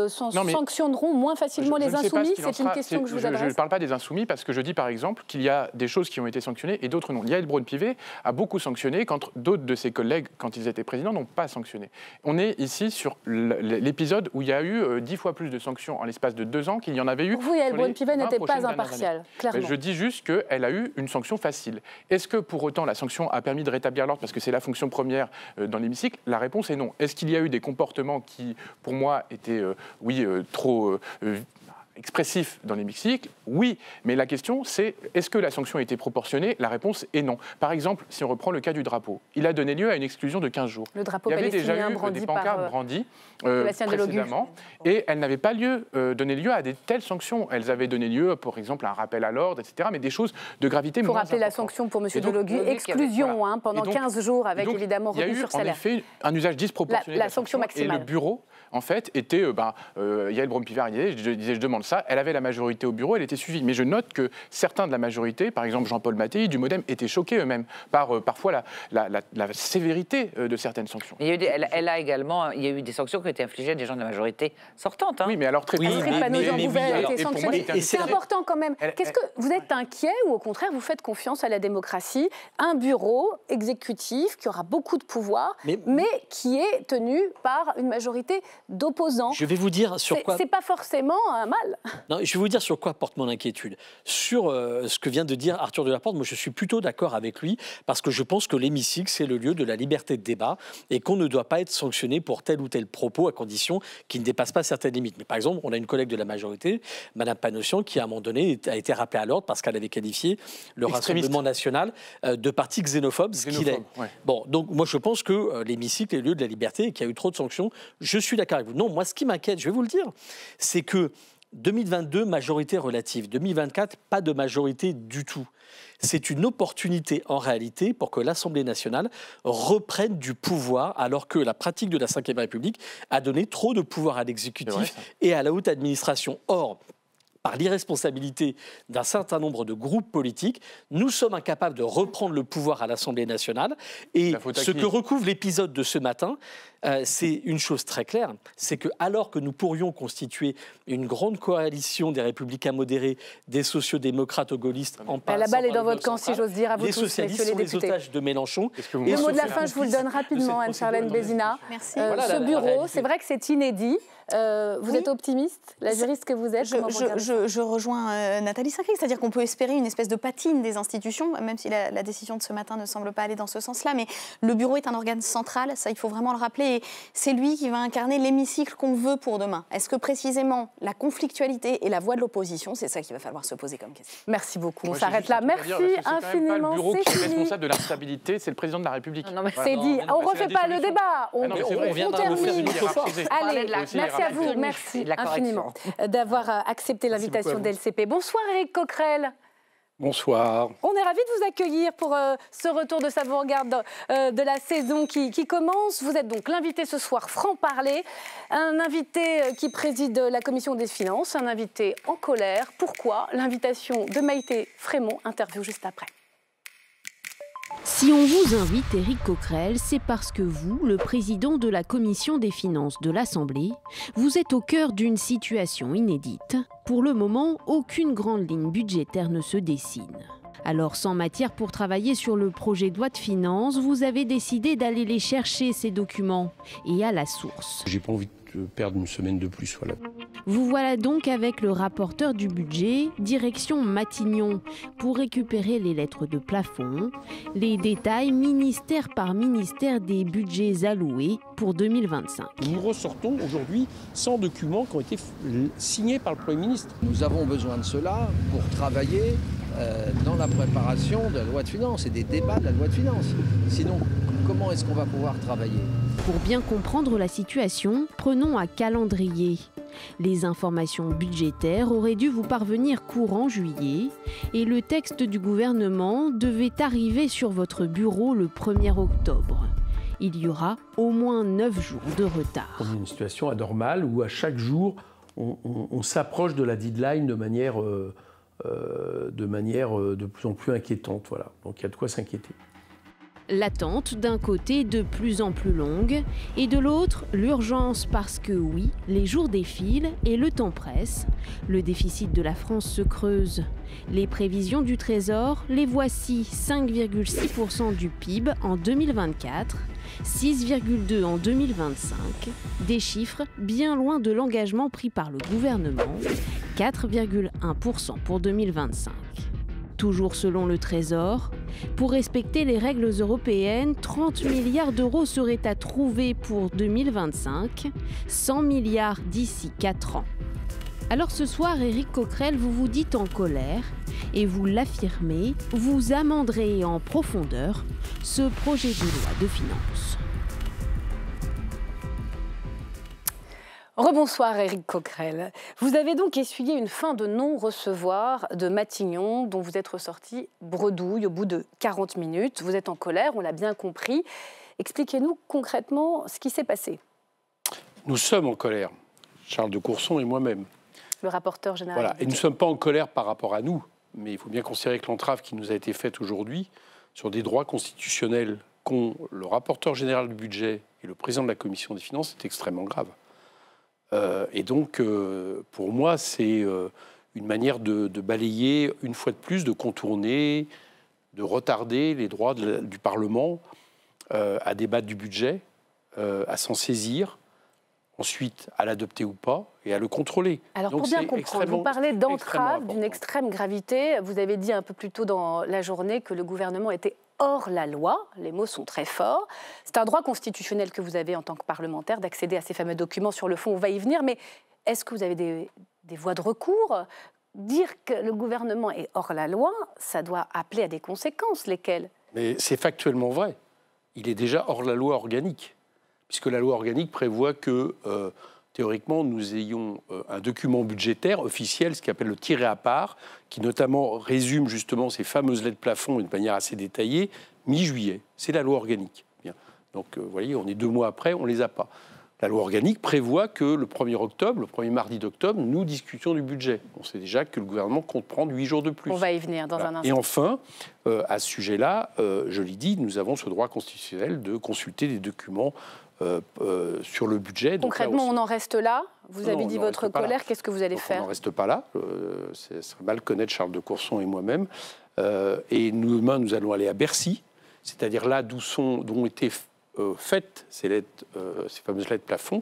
sanctionneront moins facilement les insoumis? C'est une question que je vous adresse. Je ne parle pas des insoumis parce que je dis par exemple qu'il y a des choses qui ont été sanctionnées et d'autres non. Yaël Braun-Pivet a beaucoup sanctionné quand d'autres de ses collègues, quand ils étaient présidents, n'ont pas sanctionné. On est ici sur l'épisode où il y a eu 10 fois plus de sanctions en l'espace de 2 ans qu'il y en avait eu. Pour vous, Yaël Braun-Pivet n'était pas impartiale, clairement. Je dis juste qu'elle a eu une sanction facile. Est-ce que pour autant la sanction a permis de rétablir l'ordre parce que c'est la fonction première dans l'hémicycle? La réponse est non. Est-ce qu'il y a eu des comportements qui, pour moi, étaient trop expressif dans l'hémicycle? Oui, mais la question c'est est-ce que la sanction a été proportionnée? La réponse est non. Par exemple, si on reprend le cas du drapeau, il a donné lieu à une exclusion de 15 jours. Le drapeau il y avait déjà eu brandi des pancartes brandies précédemment et elles n'avaient pas donné lieu à des telles sanctions. Elles avaient donné lieu, par exemple, à un rappel à l'ordre, etc., mais des choses de gravité moins importante. Il faut rappeler la sanction pour M. Delogu, exclusion pendant 15 jours avec évidemment revenu sur salaire. Il y a eu en effet un usage disproportionné la sanction maximale. Et le bureau en fait, était Yael Braun-Pivet, je demande ça, elle avait la majorité au bureau, elle était suivie. Mais je note que certains de la majorité, par exemple Jean-Paul Mattei du MoDem, étaient choqués eux-mêmes par parfois la sévérité de certaines sanctions. Il y a eu il y a eu des sanctions qui ont été infligées à des gens de la majorité sortante. Hein. Oui, mais alors très bien. C'est important quand même. Qu'est-ce que vous êtes inquiet ou au contraire vous faites confiance à la démocratie? Un bureau exécutif qui aura beaucoup de pouvoir, mais qui est tenu par une majorité d'opposants. Je vais vous dire sur quoi. C'est pas forcément un mal. Non, je vais vous dire sur quoi porte mon inquiétude. Sur ce que vient de dire Arthur Delaporte, moi je suis plutôt d'accord avec lui parce que je pense que l'hémicycle c'est le lieu de la liberté de débat et qu'on ne doit pas être sanctionné pour tel ou tel propos à condition qu'il ne dépasse pas certaines limites. Mais par exemple, on a une collègue de la majorité, Madame Panosyan, qui à un moment donné a été rappelée à l'ordre parce qu'elle avait qualifié le Rassemblement national de parti xénophobe, ce qu'il est. Ouais. Bon, donc moi je pense que l'hémicycle est le lieu de la liberté et qu'il y a eu trop de sanctions. Je suis d'accord avec vous. Non, moi ce qui m'inquiète, je vais vous le dire, c'est que 2022, majorité relative. 2024, pas de majorité du tout. C'est une opportunité en réalité pour que l'Assemblée nationale reprenne du pouvoir alors que la pratique de la Ve République a donné trop de pouvoir à l'exécutif et à la haute administration. Or, par l'irresponsabilité d'un certain nombre de groupes politiques, nous sommes incapables de reprendre le pouvoir à l'Assemblée nationale. Et ce que recouvre l'épisode de ce matin, c'est une chose très claire, c'est que alors que nous pourrions constituer une grande coalition des républicains modérés, des sociodémocrates ou gaullistes, en passant la balle est par dans votre camp, si j'ose dire, à vous les tous, socialistes sont les otages de Mélenchon. Le mot de la fin, je vous le donne rapidement, Anne-Charlène Bézina. Merci. Ce bureau, c'est vrai que c'est inédit. Vous êtes optimiste, la juriste que vous êtes? Je rejoins Nathalie Sacri, c'est-à-dire qu'on peut espérer une espèce de patine des institutions, même si la décision de ce matin ne semble pas aller dans ce sens-là, mais le bureau est un organe central, ça il faut vraiment le rappeler, et c'est lui qui va incarner l'hémicycle qu'on veut pour demain. Est-ce que précisément la conflictualité et la voix de l'opposition, c'est ça qu'il va falloir se poser comme question? Merci beaucoup, on s'arrête là. Merci infiniment. C'est pas le bureau qui est responsable de l'instabilité, c'est le président de la République. C'est dit, on ne refait pas le débat, on termine. Allez, merci à vous, merci infiniment d'avoir accepté l'invitation d'LCP. Bonsoir Éric Coquerel. Bonsoir. On est ravis de vous accueillir pour ce retour de Savourgarde de la saison qui commence. Vous êtes donc l'invité ce soir franc-parler, un invité qui préside la commission des finances, un invité en colère. Pourquoi? L'invitation de Maïté Frémont, interview juste après. Si on vous invite Éric Coquerel, c'est parce que vous, le président de la commission des finances de l'Assemblée, vous êtes au cœur d'une situation inédite. Pour le moment, aucune grande ligne budgétaire ne se dessine. Alors, sans matière pour travailler sur le projet de loi de finances, vous avez décidé d'aller les chercher, ces documents, et à la source. J'ai pas envie de perdre une semaine de plus, voilà. Vous voilà donc avec le rapporteur du budget, direction Matignon, pour récupérer les lettres de plafond, les détails ministère par ministère des budgets alloués pour 2025. Nous ressortons aujourd'hui 100 documents qui ont été signés par le Premier ministre. Nous avons besoin de cela pour travailler dans la préparation de la loi de finances et des débats de la loi de finances. Sinon, comment est-ce qu'on va pouvoir travailler? Pour bien comprendre la situation, prenons un calendrier. Les informations budgétaires auraient dû vous parvenir courant juillet et le texte du gouvernement devait arriver sur votre bureau le 1er octobre. Il y aura au moins 9 jours de retard. On est une situation anormale où à chaque jour, on s'approche de la deadline de manière de plus en plus inquiétante. Voilà. Donc il y a de quoi s'inquiéter. L'attente d'un côté de plus en plus longue et de l'autre l'urgence parce que oui, les jours défilent et le temps presse. Le déficit de la France se creuse. Les prévisions du Trésor, les voici: 5,6% du PIB en 2024, 6,2% en 2025. Des chiffres bien loin de l'engagement pris par le gouvernement, 4,1% pour 2025. Toujours selon le Trésor, pour respecter les règles européennes, 30 milliards d'euros seraient à trouver pour 2025, 100 milliards d'ici 4 ans. Alors ce soir, Éric Coquerel, vous vous dites en colère et vous l'affirmez, vous amenderez en profondeur ce projet de loi de finances. Rebonsoir Éric Coquerel. Vous avez donc essuyé une fin de non-recevoir de Matignon dont vous êtes ressorti bredouille au bout de 40 minutes. Vous êtes en colère, on l'a bien compris. Expliquez-nous concrètement ce qui s'est passé. Nous sommes en colère, Charles de Courson et moi-même. Le rapporteur général. Voilà. Et nous ne sommes pas en colère par rapport à nous, mais il faut bien considérer que l'entrave qui nous a été faite aujourd'hui sur des droits constitutionnels qu'ont le rapporteur général du budget et le président de la commission des finances est extrêmement grave. Et donc, pour moi, c'est une manière de balayer, une fois de plus, de contourner, de retarder les droits du Parlement à débattre du budget, à s'en saisir, ensuite à l'adopter ou pas, et à le contrôler. Alors donc, pour bien comprendre, vous parlez d'entrave d'une extrême gravité. Vous avez dit un peu plus tôt dans la journée que le gouvernement était hors la loi. Les mots sont très forts. C'est un droit constitutionnel que vous avez en tant que parlementaire d'accéder à ces fameux documents. Sur le fond, on va y venir. Mais est-ce que vous avez des voies de recours ? Dire que le gouvernement est hors la loi, ça doit appeler à des conséquences. Lesquelles ? Mais c'est factuellement vrai. Il est déjà hors la loi organique, puisque la loi organique prévoit que, théoriquement, nous ayons un document budgétaire officiel, ce qu'on appelle le tiré à part, qui notamment résume justement ces fameuses lettres plafond d'une manière assez détaillée, mi-juillet. C'est la loi organique. Bien. Donc, vous voyez, on est 2 mois après, on ne les a pas. La loi organique prévoit que le 1er octobre, le premier mardi d'octobre, nous discutions du budget. On sait déjà que le gouvernement compte prendre 8 jours de plus. On va y venir dans un instant. Et enfin, à ce sujet-là, je l'ai dit, nous avons ce droit constitutionnel de consulter des documents sur le budget. Concrètement, on en reste là. Vous avez dit votre colère, qu'est-ce que vous allez faire ? On n'en reste pas là. Ce serait mal connaître Charles de Courson et moi-même. Et demain, nous allons aller à Bercy, c'est-à-dire là d'où ont été faites ces fameuses lettres plafond,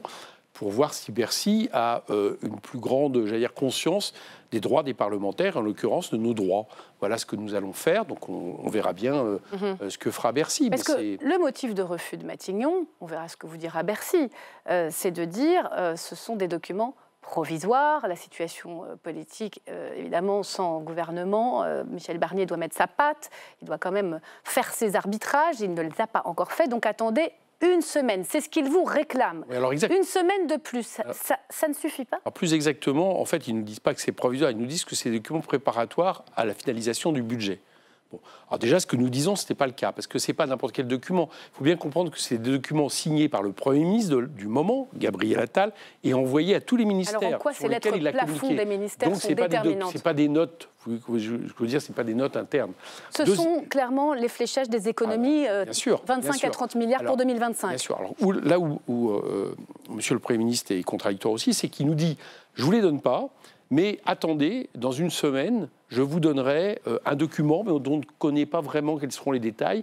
pour voir si Bercy a une plus grande, j'allais dire, conscience des droits des parlementaires, en l'occurrence de nos droits. Voilà ce que nous allons faire. Donc on verra bien ce que fera Bercy. Parce que le motif de refus de Matignon, on verra ce que vous dira Bercy, c'est de dire ce sont des documents provisoires. La situation politique, évidemment, sans gouvernement, Michel Barnier doit mettre sa patte, il doit quand même faire ses arbitrages, il ne les a pas encore fait, donc attendez une semaine, c'est ce qu'il vous réclame. Oui, alors une semaine de plus, ça ne suffit pas ? Alors plus exactement, en fait, ils ne nous disent pas que c'est provisoire, ils nous disent que c'est des documents préparatoires à la finalisation du budget. Bon. Alors déjà, ce que nous disons, ce n'était pas le cas, parce que ce n'est pas n'importe quel document. Il faut bien comprendre que c'est des documents signés par le Premier ministre du moment, Gabriel Attal, et envoyés à tous les ministères. Alors en quoi ces lettres plafond des ministères sont déterminantes ? Ce n'est pas des notes, je veux dire, ce n'est pas des notes internes. Ce sont clairement les fléchages des économies, 25 à 30 milliards pour 2025. Bien sûr. Alors, là où Monsieur le Premier ministre est contradictoire aussi, c'est qu'il nous dit « je ne vous les donne pas ». Mais attendez, dans une semaine, je vous donnerai un document dont on ne connaît pas vraiment quels seront les détails,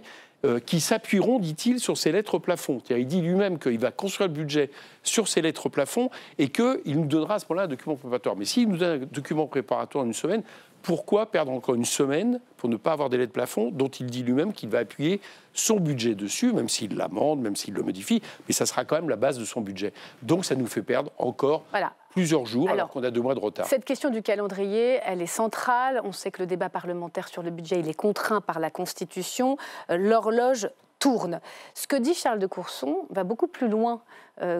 qui s'appuieront, dit-il, sur ces lettres plafond. C'est-à-dire, il dit lui-même qu'il va construire le budget sur ces lettres plafond et qu'il nous donnera à ce moment-là un document préparatoire. Mais s'il nous donne un document préparatoire en une semaine, pourquoi perdre encore une semaine pour ne pas avoir des lettres plafond dont il dit lui-même qu'il va appuyer son budget dessus, même s'il l'amende, même s'il le modifie, mais ça sera quand même la base de son budget. Donc ça nous fait perdre encore plusieurs jours alors qu'on a 2 mois de retard. Cette question du calendrier, elle est centrale. On sait que le débat parlementaire sur le budget, il est contraint par la Constitution. L'horloge tourne. Ce que dit Charles de Courson va beaucoup plus loin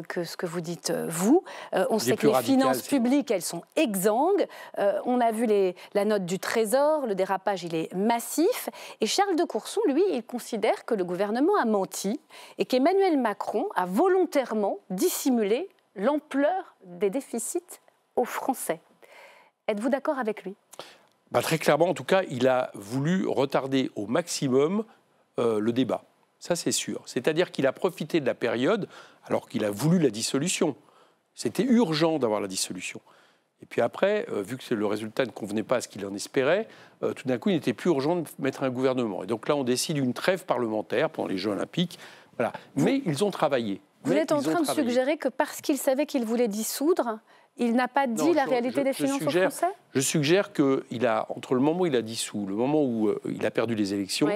que ce que vous dites vous. On sait que les finances publiques, elles sont exsangues. On a vu la note du Trésor, le dérapage, il est massif. Et Charles de Courson, lui, il considère que le gouvernement a menti et qu'Emmanuel Macron a volontairement dissimulé l'ampleur des déficits aux Français. Êtes-vous d'accord avec lui ? Très clairement, en tout cas, il a voulu retarder au maximum le débat. Ça, c'est sûr. C'est-à-dire qu'il a profité de la période alors qu'il a voulu la dissolution. C'était urgent d'avoir la dissolution. Et puis après, vu que le résultat ne convenait pas à ce qu'il en espérait, tout d'un coup, il n'était plus urgent de mettre un gouvernement. Et donc là, on décide une trêve parlementaire pendant les Jeux Olympiques. Voilà. Mais ils ont travaillé. Vous êtes en train de suggérer que parce qu'il savait qu'il voulait dissoudre, il n'a pas dit la réalité des finances aux Français ? Je suggère qu'il a, entre le moment où il a dissous, le moment où il a perdu les élections,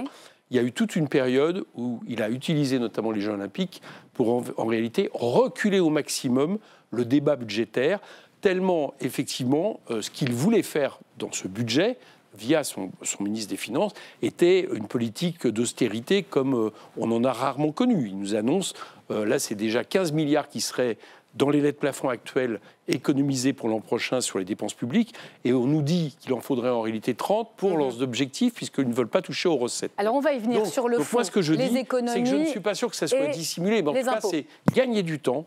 il y a eu toute une période où il a utilisé notamment les Jeux Olympiques pour en réalité reculer au maximum le débat budgétaire, tellement effectivement ce qu'il voulait faire dans ce budget, via son ministre des Finances, était une politique d'austérité comme on en a rarement connu. Il nous annonce, là c'est déjà 15 milliards qui seraient dans les lettres plafond actuelles, économiser pour l'an prochain sur les dépenses publiques, et on nous dit qu'il en faudrait en réalité 30 pour leurs objectifs, puisqu'ils ne veulent pas toucher aux recettes. Alors on va y venir sur le fond. Moi, ce que je dis, c'est que je ne suis pas sûr que ça soit et dissimulé, mais en tout cas, c'est gagner du temps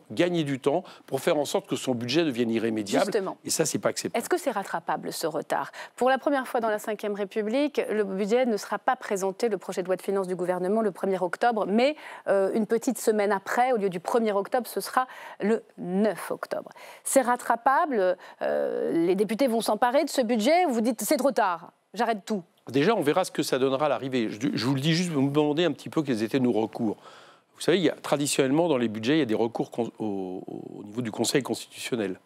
pour faire en sorte que son budget devienne irrémédiable. Justement. Et ça, c'est pas acceptable. Est-ce que c'est rattrapable, ce retard? Pour la première fois dans la Ve République, le budget ne sera pas présenté, le projet de loi de finances du gouvernement, le 1er octobre, mais une petite semaine après, au lieu du 1er octobre, ce sera le 9 octobre. C'est rattrapable, les députés vont s'emparer de ce budget, vous dites c'est trop tard, j'arrête tout. Déjà, on verra ce que ça donnera à l'arrivée. Je vous le dis juste, vous me demandez un petit peu quels étaient nos recours. Vous savez, traditionnellement, dans les budgets, il y a des recours au niveau du Conseil constitutionnel.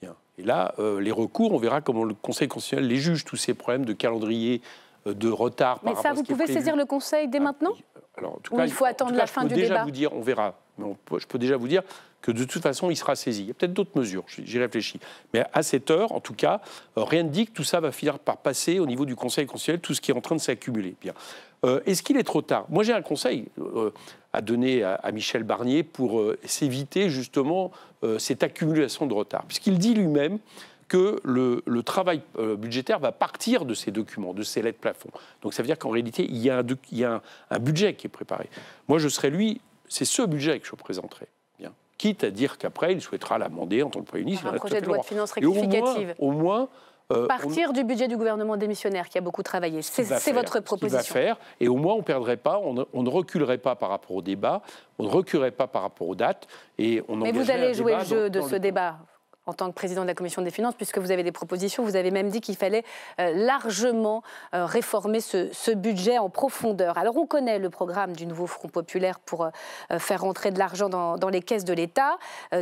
Bien. Et là, les recours, on verra comment le Conseil constitutionnel les juge, tous ces problèmes de calendrier, de retard par rapport à ce qui est prévu. Mais ça, vous pouvez saisir le Conseil dès maintenant? Alors, en tout cas, il faut attendre la fin du débat? Je peux déjà vous dire, on verra. Mais je peux déjà vous dire que de toute façon, il sera saisi. Il y a peut-être d'autres mesures, j'y réfléchis. Mais à cette heure, en tout cas, rien ne dit que tout ça va finir par passer au niveau du Conseil constitutionnel, tout ce qui est en train de s'accumuler. Bien. Est-ce qu'il est trop tard? Moi, j'ai un conseil à donner à Michel Barnier pour s'éviter justement cette accumulation de retard. Puisqu'il dit lui-même que le travail budgétaire va partir de ces documents, de ces lettres plafond. Donc ça veut dire qu'en réalité, il y a un budget qui est préparé. Moi, je serais lui, c'est ce budget que je présenterai. Bien. Quitte à dire qu'après, il souhaitera l'amender en tant que Premier ministre. Un projet de loi de finances rectificative. Au moins partir du budget du gouvernement démissionnaire qui a beaucoup travaillé. C'est votre proposition. Ce qu'il va faire, et au moins on ne perdrait pas, on ne reculerait pas par rapport au débat, on ne reculerait pas par rapport aux dates. Et on Mais vous allez jouer le jeu de ce débat en tant que président de la Commission des finances, puisque vous avez des propositions, vous avez même dit qu'il fallait largement réformer ce budget en profondeur. Alors on connaît le programme du nouveau Front populaire pour faire rentrer de l'argent dans les caisses de l'État,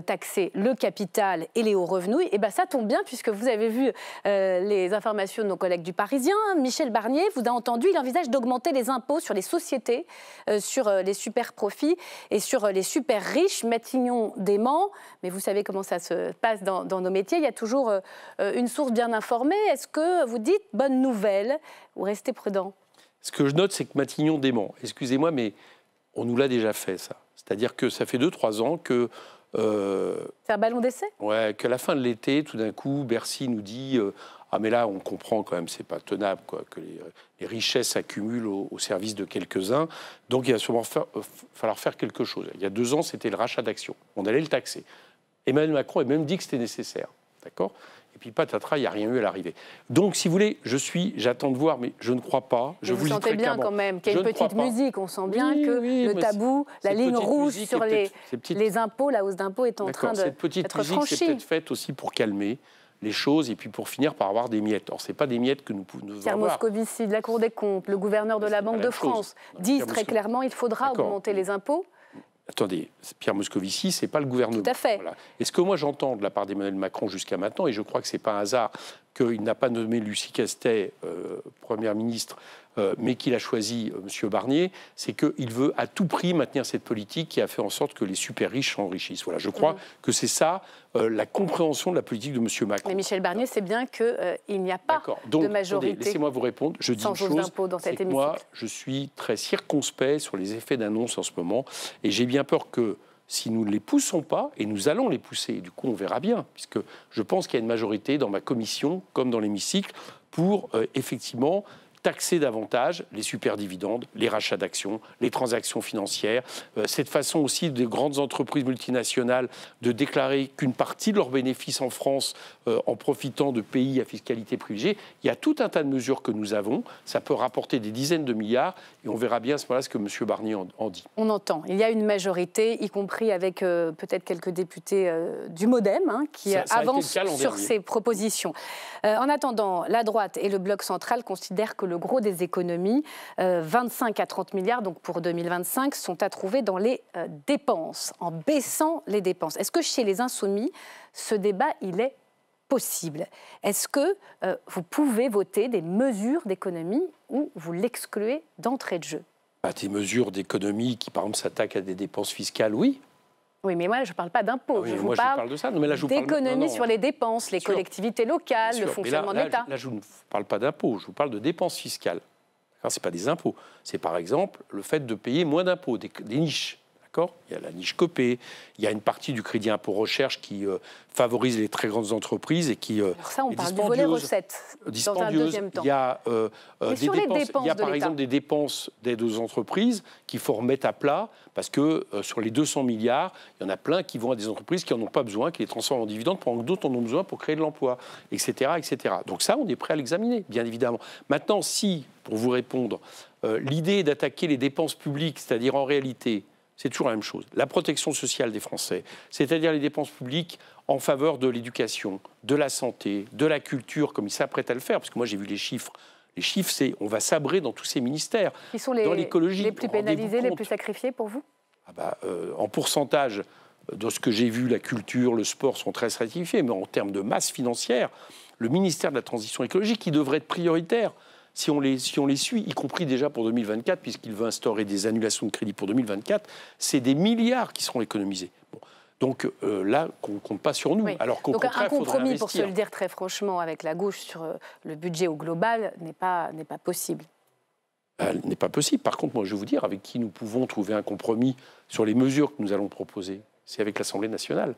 taxer le capital et les hauts revenus. Et bien ça tombe bien, puisque vous avez vu les informations de nos collègues du Parisien. Michel Barnier vous a entendu, il envisage d'augmenter les impôts sur les sociétés, sur les super profits et sur les super riches. Matignon dément, mais vous savez comment ça se passe dans nos métiers, il y a toujours une source bien informée. Est-ce que vous dites bonne nouvelle ou restez prudent? Ce que je note, c'est que Matignon dément. Excusez-moi, mais on nous l'a déjà fait, ça. C'est-à-dire que ça fait 2-3 ans que... c'est un ballon d'essai? Ouais, qu'à la fin de l'été, tout d'un coup, Bercy nous dit ah mais là, on comprend quand même, c'est pas tenable, quoi, que les richesses s'accumulent au service de quelques-uns. Donc il va sûrement falloir faire quelque chose. Il y a 2 ans, c'était le rachat d'actions. On allait le taxer. Emmanuel Macron a même dit que c'était nécessaire, d'accord? Et puis patatras, il n'y a rien eu à l'arrivée. Donc, si vous voulez, j'attends de voir, mais je ne crois pas. Vous sentez bien quand même qu'il y a une petite musique. On sent bien que le tabou, la ligne rouge sur les impôts, la hausse d'impôts est en train d'être franchie. Cette petite musique, c'est peut-être faite aussi pour calmer les choses et puis pour finir par avoir des miettes. Or, ce n'est pas des miettes que nous pouvons avoir. Pierre Moscovici de la Cour des comptes, le gouverneur de la Banque de France, disent très clairement qu'il faudra augmenter les impôts. Attendez, Pierre Moscovici, ce n'est pas le gouvernement. Tout à fait. Voilà. Et ce que moi j'entends de la part d'Emmanuel Macron jusqu'à maintenant, et je crois que ce n'est pas un hasard qu'il n'a pas nommé Lucie Castet Première ministre, mais qu'il a choisi M. Barnier, c'est qu'il veut à tout prix maintenir cette politique qui a fait en sorte que les super riches s'enrichissent. Voilà, je crois que c'est ça la compréhension de la politique de M. Macron. Mais Michel Barnier, c'est bien qu'il n'y a pas de majorité. Laissez-moi vous répondre. Je dis une chose, c'est que moi, je suis très circonspect sur les effets d'annonce en ce moment, et j'ai bien peur que si nous ne les poussons pas, et nous allons les pousser, et du coup on verra bien, puisque je pense qu'il y a une majorité dans ma commission, comme dans l'hémicycle, pour effectivement taxer davantage les superdividendes, les rachats d'actions, les transactions financières, cette façon aussi des grandes entreprises multinationales de déclarer qu'une partie de leurs bénéfices en France, en profitant de pays à fiscalité privilégiée. Il y a tout un tas de mesures que nous avons, ça peut rapporter des dizaines de milliards, et on verra bien à ce moment-là ce que M. Barnier en dit. On entend, il y a une majorité, y compris avec peut-être quelques députés du MoDem, qui avancent sur ces propositions. En attendant, la droite et le bloc central considèrent que le gros des économies, 25 à 30 milliards donc pour 2025, sont à trouver dans les dépenses, en baissant les dépenses. Est-ce que chez les Insoumis, ce débat, il est possible? Est-ce que vous pouvez voter des mesures d'économie ou vous l'excluez d'entrée de jeu? Des mesures d'économie qui, par exemple, s'attaquent à des dépenses fiscales, oui. Oui, mais moi, je ne parle pas d'impôts. Je vous parle de ça. Non, mais là, d'économie sur les dépenses, les collectivités locales, le fonctionnement de l'État. Là, je ne vous parle pas d'impôts, je vous parle de dépenses fiscales. Ce n'est pas des impôts. C'est par exemple le fait de payer moins d'impôts, des niches. D'accord ? Il y a la niche Copé, il y a une partie du crédit impôt recherche qui favorise les très grandes entreprises et qui Alors ça, on parle du volet recettes dans un deuxième temps. Il y a des dépenses, il y a par exemple des dépenses d'aide aux entreprises qu'il faut remettre à plat parce que sur les 200 milliards, il y en a plein qui vont à des entreprises qui n'en ont pas besoin, qui les transforment en dividendes pendant que d'autres en ont besoin pour créer de l'emploi, etc., etc. Donc ça, on est prêt à l'examiner, bien évidemment. Maintenant, si, pour vous répondre, l'idée est d'attaquer les dépenses publiques, c'est-à-dire en réalité, c'est toujours la même chose. La protection sociale des Français, c'est-à-dire les dépenses publiques en faveur de l'éducation, de la santé, de la culture, comme ils s'apprêtent à le faire, parce que moi j'ai vu les chiffres. Les chiffres, c'est on va sabrer dans tous ces ministères. Qui sont dans l'écologie, les plus pénalisés, les plus sacrifiés pour vous ? En pourcentage, de ce que j'ai vu, la culture, le sport sont très sacrifiés, mais en termes de masse financière, le ministère de la Transition écologique, qui devrait être prioritaire, si on les suit, y compris déjà pour 2024, puisqu'il veut instaurer des annulations de crédit pour 2024, c'est des milliards qui seront économisés. Bon. Donc là, qu'on ne compte pas sur nous. Oui. Alors qu'au Donc contraire, un compromis, pour se investir. le dire très franchement, avec la gauche sur le budget au global n'est pas possible. N'est pas possible. Par contre, moi, je vais vous dire, avec qui nous pouvons trouver un compromis sur les mesures que nous allons proposer, c'est avec l'Assemblée nationale.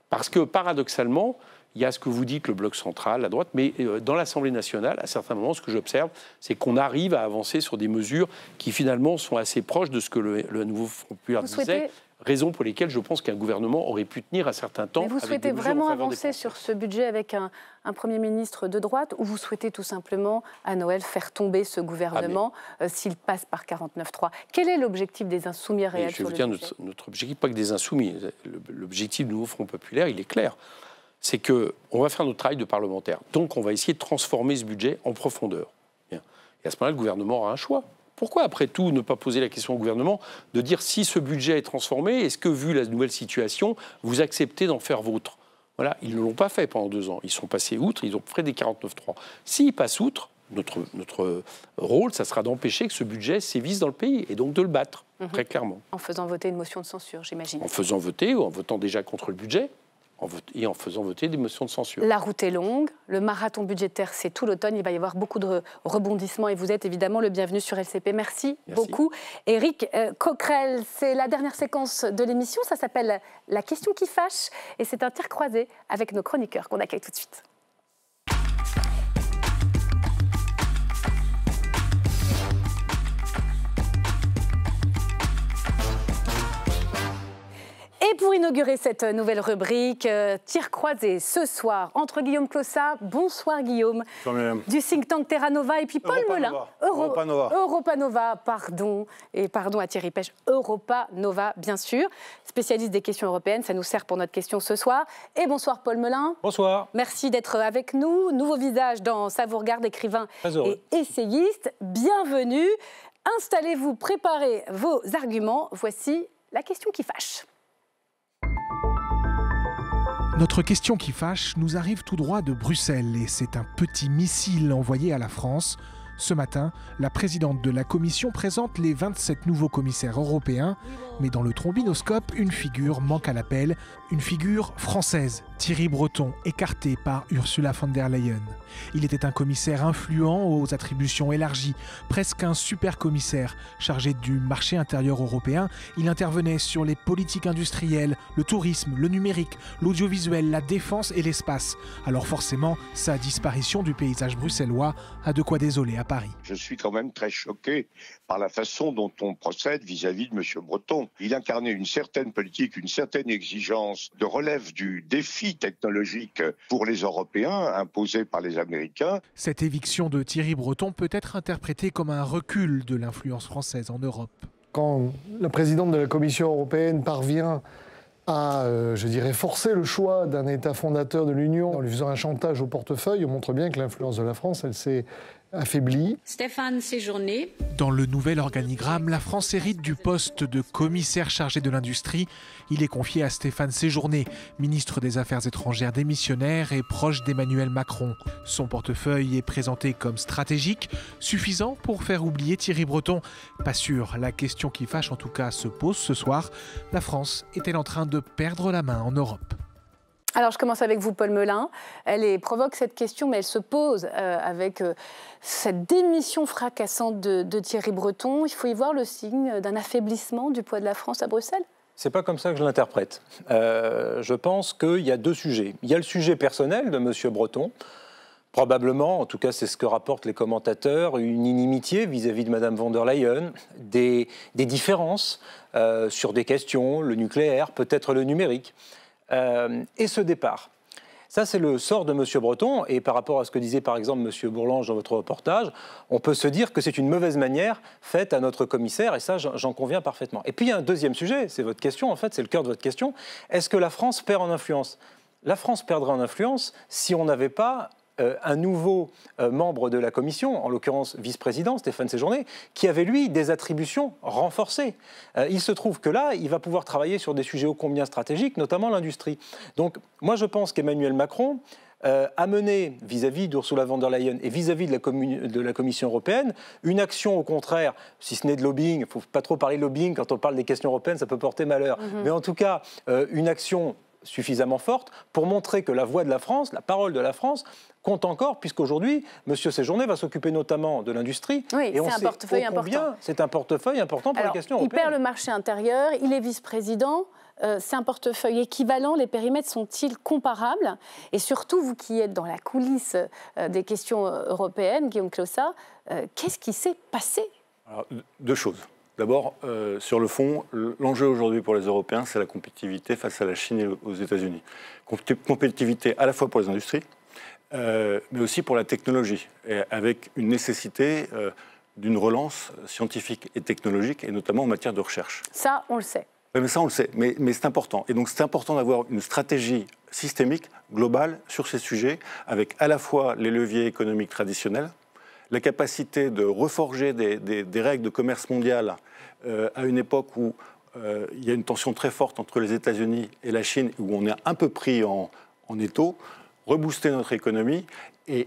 Parce que, paradoxalement, il y a ce que vous dites, le bloc central, la droite, mais dans l'Assemblée nationale, à certains moments, ce que j'observe, c'est qu'on arrive à avancer sur des mesures qui, finalement, sont assez proches de ce que le Nouveau Front populaire disait. Raison pour lesquelles je pense qu'un gouvernement aurait pu tenir un certain temps. Mais vous souhaitez vraiment avancer sur ce budget avec un Premier ministre de droite, ou vous souhaitez tout simplement, à Noël, faire tomber ce gouvernement s'il passe par 49.3 ? Quel est l'objectif des Insoumis réels sur le budget ? Notre objectif, pas que des Insoumis. L'objectif du Nouveau Front populaire, il est clair. C'est qu'on va faire notre travail de parlementaire. Donc, on va essayer de transformer ce budget en profondeur. Bien. Et à ce moment-là, le gouvernement aura un choix. Pourquoi, après tout, ne pas poser la question au gouvernement de dire si ce budget est transformé, est-ce que, vu la nouvelle situation, vous acceptez d'en faire vôtre ? Voilà, ils ne l'ont pas fait pendant 2 ans. Ils sont passés outre, ils ont fait des 49.3. S'ils passent outre, notre rôle, ça sera d'empêcher que ce budget sévisse dans le pays et donc de le battre, très clairement. En faisant voter une motion de censure, j'imagine. En faisant voter, ou en votant déjà contre le budget, et en faisant voter des motions de censure. La route est longue, le marathon budgétaire, c'est tout l'automne, il va y avoir beaucoup de rebondissements et vous êtes évidemment le bienvenu sur LCP. Merci beaucoup. Éric Coquerel, c'est la dernière séquence de l'émission, ça s'appelle La question qui fâche et c'est un tir croisé avec nos chroniqueurs qu'on accueille tout de suite. Et pour inaugurer cette nouvelle rubrique, tir croisé ce soir entre Guillaume Clossat, bonsoir Guillaume, du think tank Terra Nova, et puis Paul Melun, Europa Nova, pardon, et pardon à Thierry Pêche, Europa Nova bien sûr, spécialiste des questions européennes, ça nous sert pour notre question ce soir. Et bonsoir Paul Melun. Bonsoir. Merci d'être avec nous, nouveau visage dans Ça vous regarde, écrivain et essayiste, bienvenue. Installez-vous, préparez vos arguments, voici la question qui fâche. Notre question qui fâche nous arrive tout droit de Bruxelles et c'est un petit missile envoyé à la France. Ce matin, la présidente de la Commission présente les 27 nouveaux commissaires européens, mais dans le trombinoscope, une figure manque à l'appel, une figure française, Thierry Breton, écarté par Ursula von der Leyen. Il était un commissaire influent aux attributions élargies, presque un super commissaire chargé du marché intérieur européen. Il intervenait sur les politiques industrielles, le tourisme, le numérique, l'audiovisuel, la défense et l'espace. Alors forcément, sa disparition du paysage bruxellois a de quoi désoler à Paris. Je suis quand même très choqué par la façon dont on procède vis-à-vis de M. Breton. Il incarnait une certaine politique, une certaine exigence de relève du défi technologique pour les Européens imposé par les Américains. Cette éviction de Thierry Breton peut être interprétée comme un recul de l'influence française en Europe. Quand la présidente de la Commission européenne parvient à, forcer le choix d'un État fondateur de l'Union en lui faisant un chantage au portefeuille, on montre bien que l'influence de la France, elle s'est affaibli. Stéphane Séjourné. Dans le nouvel organigramme, la France hérite du poste de commissaire chargé de l'industrie. Il est confié à Stéphane Séjourné, ministre des Affaires étrangères démissionnaire et proche d'Emmanuel Macron. Son portefeuille est présenté comme stratégique, suffisant pour faire oublier Thierry Breton. Pas sûr, la question qui fâche en tout cas se pose ce soir. La France est-elle en train de perdre la main en Europe ? Alors, je commence avec vous, Paul Melun. Elle provoque cette question, mais elle se pose avec cette démission fracassante de Thierry Breton. Il faut y voir le signe d'un affaiblissement du poids de la France à Bruxelles ? C'est pas comme ça que je l'interprète. Je pense qu'il y a deux sujets. Il y a le sujet personnel de M. Breton. Probablement, en tout cas c'est ce que rapportent les commentateurs, une inimitié vis-à-vis de Mme von der Leyen, des différences sur des questions, le nucléaire, peut-être le numérique. Et ce départ. Ça, c'est le sort de M. Breton. Et par rapport à ce que disait par exemple M. Bourlange dans votre reportage, on peut se dire que c'est une mauvaise manière faite à notre commissaire. Et ça, j'en conviens parfaitement. Et puis, il y a un deuxième sujet, c'est votre question, en fait, c'est le cœur de votre question. Est-ce que la France perd en influence ? La France perdrait en influence si on n'avait pas un nouveau membre de la Commission, en l'occurrence vice-président, Stéphane Séjourné, qui avait, lui, des attributions renforcées. Il se trouve que là, il va pouvoir travailler sur des sujets ô combien stratégiques, notamment l'industrie. Donc, moi, je pense qu'Emmanuel Macron a mené, vis-à-vis d'Ursula von der Leyen et vis-à-vis de la Commission européenne, une action, au contraire, si ce n'est de lobbying, il ne faut pas trop parler de lobbying, quand on parle des questions européennes, ça peut porter malheur, mais en tout cas, une action suffisamment forte pour montrer que la voix de la France, la parole de la France, compte encore, puisqu'aujourd'hui, M. Séjourné va s'occuper notamment de l'industrie. Oui, et c'est un portefeuille important. C'est un portefeuille important pour les questions européennes. Il perd le marché intérieur, il est vice-président. C'est un portefeuille équivalent, les périmètres sont-ils comparables? Et surtout, vous qui êtes dans la coulisse des questions européennes, Guillaume Clossat, qu'est-ce qui s'est passé? Alors, deux choses. D'abord, sur le fond, l'enjeu aujourd'hui pour les Européens, c'est la compétitivité face à la Chine et aux États-Unis. Compétitivité à la fois pour les industries, mais aussi pour la technologie, et avec une nécessité d'une relance scientifique et technologique, et notamment en matière de recherche. Ça, on le sait. Oui, mais ça, on le sait, mais c'est important. Et donc, c'est important d'avoir une stratégie systémique, globale, sur ces sujets, avec à la fois les leviers économiques traditionnels, la capacité de reforger des règles de commerce mondial à une époque où il y a une tension très forte entre les États-Unis et la Chine, où on est un peu pris en étau, rebooster notre économie et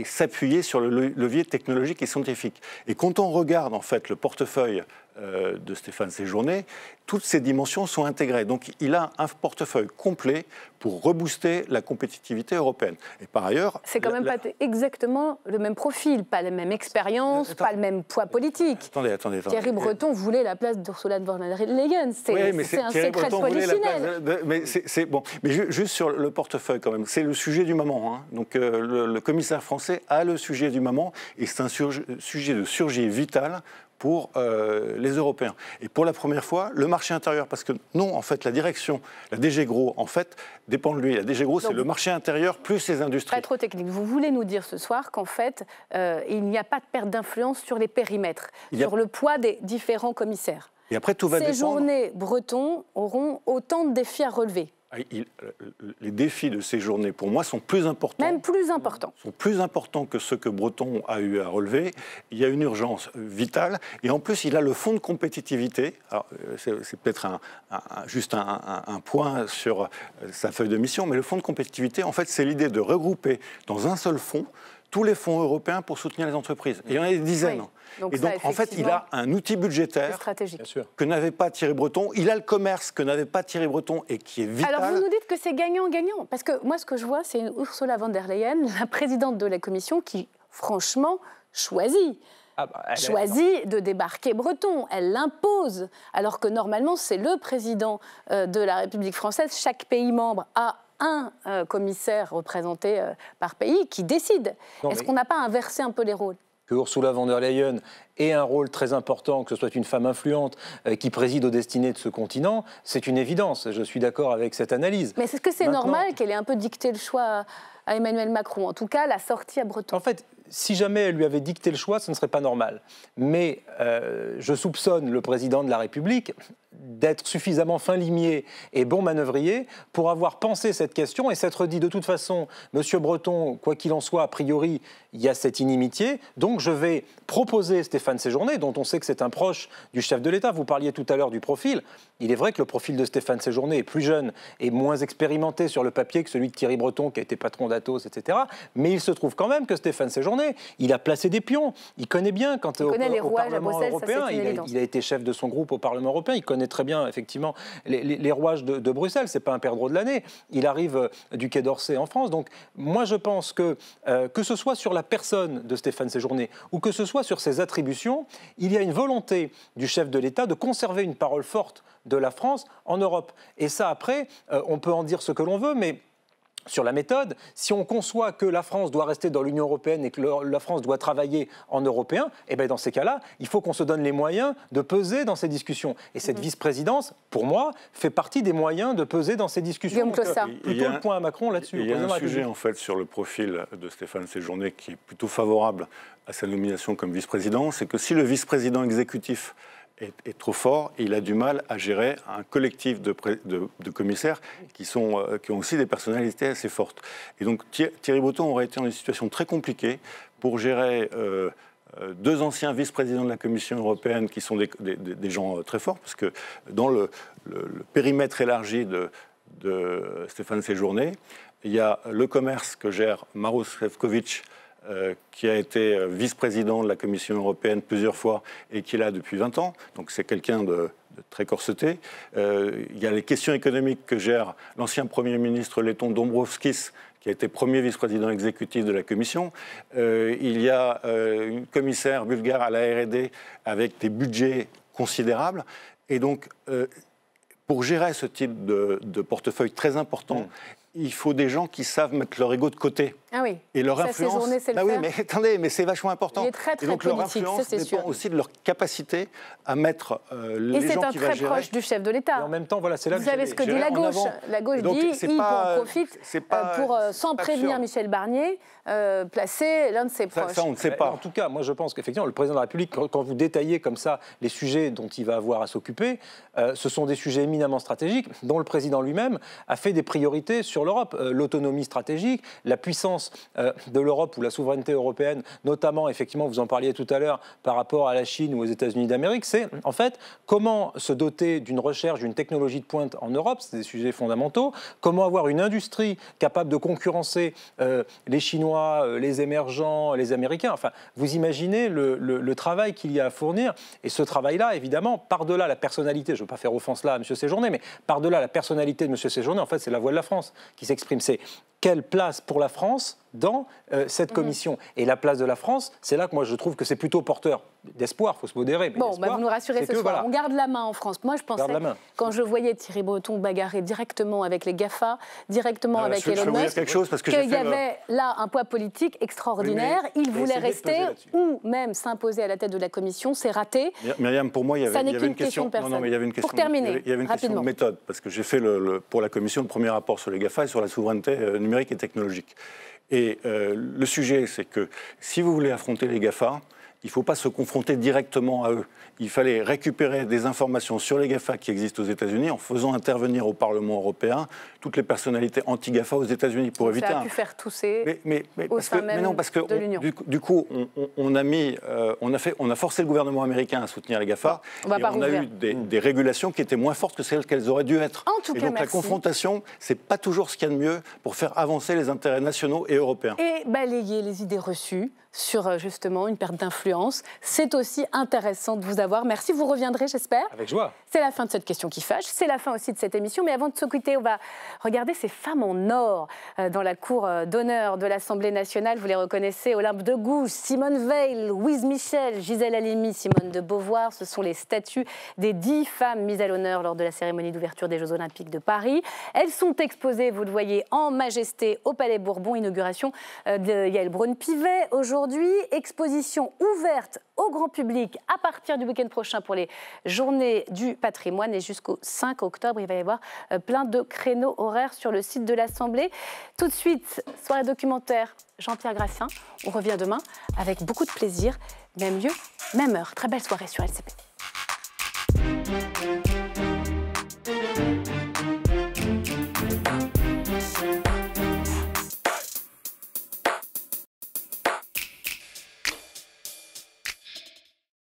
s'appuyer sur le levier technologique et scientifique. Et quand on regarde en fait le portefeuille de Stéphane Séjourné, toutes ces dimensions sont intégrées. Donc il a un portefeuille complet pour rebooster la compétitivité européenne. Et par ailleurs... C'est quand même pas exactement le même profil, pas la même expérience, pas le même poids politique. Attendez. Thierry Breton voulait la place d'Ursula von der Leyen. C'est un secret de polichinelle. Mais c'est bon. Mais juste sur le portefeuille quand même, c'est le sujet du moment. Hein. Donc le commissaire français a le sujet du moment et c'est un sujet de surgie vital pour les Européens. Et pour la première fois, le marché intérieur, parce que non, en fait, la direction, la DG Gros, en fait, dépend de lui. La DG Gros, c'est le marché intérieur plus les industries. Pas trop technique. Vous voulez nous dire ce soir qu'en fait, il n'y a pas de perte d'influence sur les périmètres, sur le poids des différents commissaires. Et après, tout va dépendre... Séjourné, Breton auront autant de défis à relever. Les défis de ces journées, pour moi, sont plus importants. Même plus importants. Sont plus importants que ceux que Breton a eu à relever. Il y a une urgence vitale. Et en plus, il a le fonds de compétitivité. C'est peut-être juste un point sur sa feuille de mission, mais le fonds de compétitivité, en fait, c'est l'idée de regrouper dans un seul fonds tous les fonds européens pour soutenir les entreprises. Et il y en a des dizaines. Oui. Et donc, en fait, il a un outil budgétaire que n'avait pas Thierry Breton. Il a le commerce que n'avait pas Thierry Breton et qui est vital. Alors, vous nous dites que c'est gagnant-gagnant. Parce que moi, ce que je vois, c'est Ursula von der Leyen, la présidente de la Commission, qui, franchement, choisit de débarquer Breton. Elle l'impose. Alors que, normalement, c'est le président de la République française. Chaque pays membre a un commissaire représenté par pays qui décide. Est-ce qu'on n'a pas inversé un peu les rôles ? Que Ursula von der Leyen ait un rôle très important, que ce soit une femme influente qui préside aux destinées de ce continent, c'est une évidence. Je suis d'accord avec cette analyse. Mais est-ce que c'est normal qu'elle ait un peu dicté le choix à Emmanuel Macron? En tout cas, la sortie à Breton. En fait, si jamais elle lui avait dicté le choix, ce ne serait pas normal. Mais je soupçonne le président de la République d'être suffisamment fin limier et bon manœuvrier pour avoir pensé cette question et s'être dit de toute façon, Monsieur Breton, quoi qu'il en soit, a priori, il y a cette inimitié, donc je vais proposer Stéphane Séjourné, dont on sait que c'est un proche du chef de l'État. Vous parliez tout à l'heure du profil. Il est vrai que le profil de Stéphane Séjourné est plus jeune et moins expérimenté sur le papier que celui de Thierry Breton, qui a été patron d'Atos, etc. Mais il se trouve quand même que Stéphane Séjourné, il a placé des pions. Il connaît bien quand au Parlement européen, il a été chef de son groupe au Parlement européen, il connaît très bien, effectivement, les rouages de Bruxelles. Ce n'est pas un perdreau de l'année. Il arrive du Quai d'Orsay en France. Donc, moi, je pense que ce soit sur la personne de Stéphane Séjourné ou que ce soit sur ses attributions, il y a une volonté du chef de l'État de conserver une parole forte de la France en Europe. Et ça, après, on peut en dire ce que l'on veut, mais sur la méthode, si on conçoit que la France doit rester dans l'Union européenne et que la France doit travailler en européen, eh bien dans ces cas-là, il faut qu'on se donne les moyens de peser dans ces discussions. Et cette vice-présidence, pour moi, fait partie des moyens de peser dans ces discussions. Donc, plutôt le point à Macron là-dessus. Il y a un sujet, en fait, sur le profil de Stéphane Séjourné qui est plutôt favorable à sa nomination comme vice-président, c'est que si le vice-président exécutif est trop fort, et il a du mal à gérer un collectif de commissaires qui ont aussi des personnalités assez fortes. Et donc Thierry Breton aurait été dans une situation très compliquée pour gérer deux anciens vice-présidents de la Commission européenne qui sont des gens très forts, parce que dans le périmètre élargi de Stéphane Séjourné, il y a le commerce que gère Maroš Šefčovič, qui a été vice-président de la Commission européenne plusieurs fois et qui est là depuis 20 ans. Donc c'est quelqu'un de très corseté. Il y a les questions économiques que gère l'ancien Premier ministre letton Dombrovskis, qui a été premier vice-président exécutif de la Commission. Il y a une commissaire bulgare à la R&D avec des budgets considérables. Et donc, pour gérer ce type de portefeuille très important, il faut des gens qui savent mettre leur ego de côté. Ah oui. Et leur ça, influence. Oui, mais attendez, mais c'est vachement important. Il est très, très et donc politique, leur influence dépend aussi de leur capacité à mettre les gens qui vont gérer. Et c'est un très proche du chef de l'État. Et en même temps, voilà, c'est là vous savez ce que dit la gauche. La gauche dit il en profite pour, sans prévenir Michel Barnier, placer l'un de ses proches. Ça, on ne sait pas. En tout cas, moi, je pense qu'effectivement, le président de la République, quand vous détaillez comme ça les sujets dont il va avoir à s'occuper, ce sont des sujets éminemment stratégiques, dont le président lui-même a fait des priorités sur l'Europe. L'autonomie stratégique, la puissance de l'Europe ou la souveraineté européenne, notamment, effectivement, vous en parliez tout à l'heure, par rapport à la Chine ou aux États-Unis d'Amérique, c'est en fait comment se doter d'une recherche, d'une technologie de pointe en Europe, c'est des sujets fondamentaux, comment avoir une industrie capable de concurrencer les Chinois, les émergents, les Américains. Enfin, vous imaginez le travail qu'il y a à fournir, et ce travail-là, évidemment, par-delà la personnalité, je ne veux pas faire offense là à M. Séjourné, mais par-delà la personnalité de M. Séjourné, en fait, c'est la voix de la France qui s'exprime. C'est quelle place pour la France dans cette commission. Et la place de la France, c'est là que moi je trouve que c'est plutôt porteur d'espoir, il faut se modérer. Mais bon, vous nous rassurez ce soir, voilà. On garde la main en France. Moi je pensais, quand je voyais Thierry Breton bagarrer directement avec les GAFA, directement avec Elon Musk, qu'il y avait là un poids politique extraordinaire, il voulait rester ou même s'imposer à la tête de la commission, c'est raté. Myriam, pour moi, il y avait une question. Non, mais il y avait une question. Pour terminer, il y avait une question de méthode, parce que j'ai fait pour la commission le premier rapport sur les GAFA et sur la souveraineté numérique et technologique. Et le sujet, c'est que si vous voulez affronter les GAFA, il ne faut pas se confronter directement à eux. Il fallait récupérer des informations sur les GAFA qui existent aux États-Unis en faisant intervenir au Parlement européen toutes les personnalités anti-GAFA aux États-Unis pour éviter. Ça a pu faire tousser au sein même de l'Union. Du coup, on a forcé le gouvernement américain à soutenir les GAFA. On a eu des régulations qui étaient moins fortes que celles qu'elles auraient dû être. En tout cas, donc la confrontation, c'est pas toujours ce qu'il y a de mieux pour faire avancer les intérêts nationaux et européens. Et balayer les idées reçues sur justement une perte d'influence. C'est aussi intéressant de vous avoir. Merci, vous reviendrez, j'espère. Avec joie. C'est la fin de cette question qui fâche, c'est la fin aussi de cette émission. Mais avant de se quitter, on va regarder ces femmes en or dans la cour d'honneur de l'Assemblée nationale. Vous les reconnaissez, Olympe de Gouges, Simone Veil, Louise Michel, Gisèle Halimi, Simone de Beauvoir. Ce sont les statues des 10 femmes mises à l'honneur lors de la cérémonie d'ouverture des Jeux Olympiques de Paris. Elles sont exposées, vous le voyez, en majesté au Palais Bourbon. Inauguration de Yael Braun-Pivet aujourd'hui. Exposition ouverte au grand public à partir du week-end prochain pour les Journées du patrimoine et jusqu'au 5 octobre. Il va y avoir plein de créneaux horaires sur le site de l'Assemblée. Tout de suite, soirée documentaire Jean-Pierre Graffien. On revient demain avec beaucoup de plaisir. Même lieu, même heure. Très belle soirée sur LCP.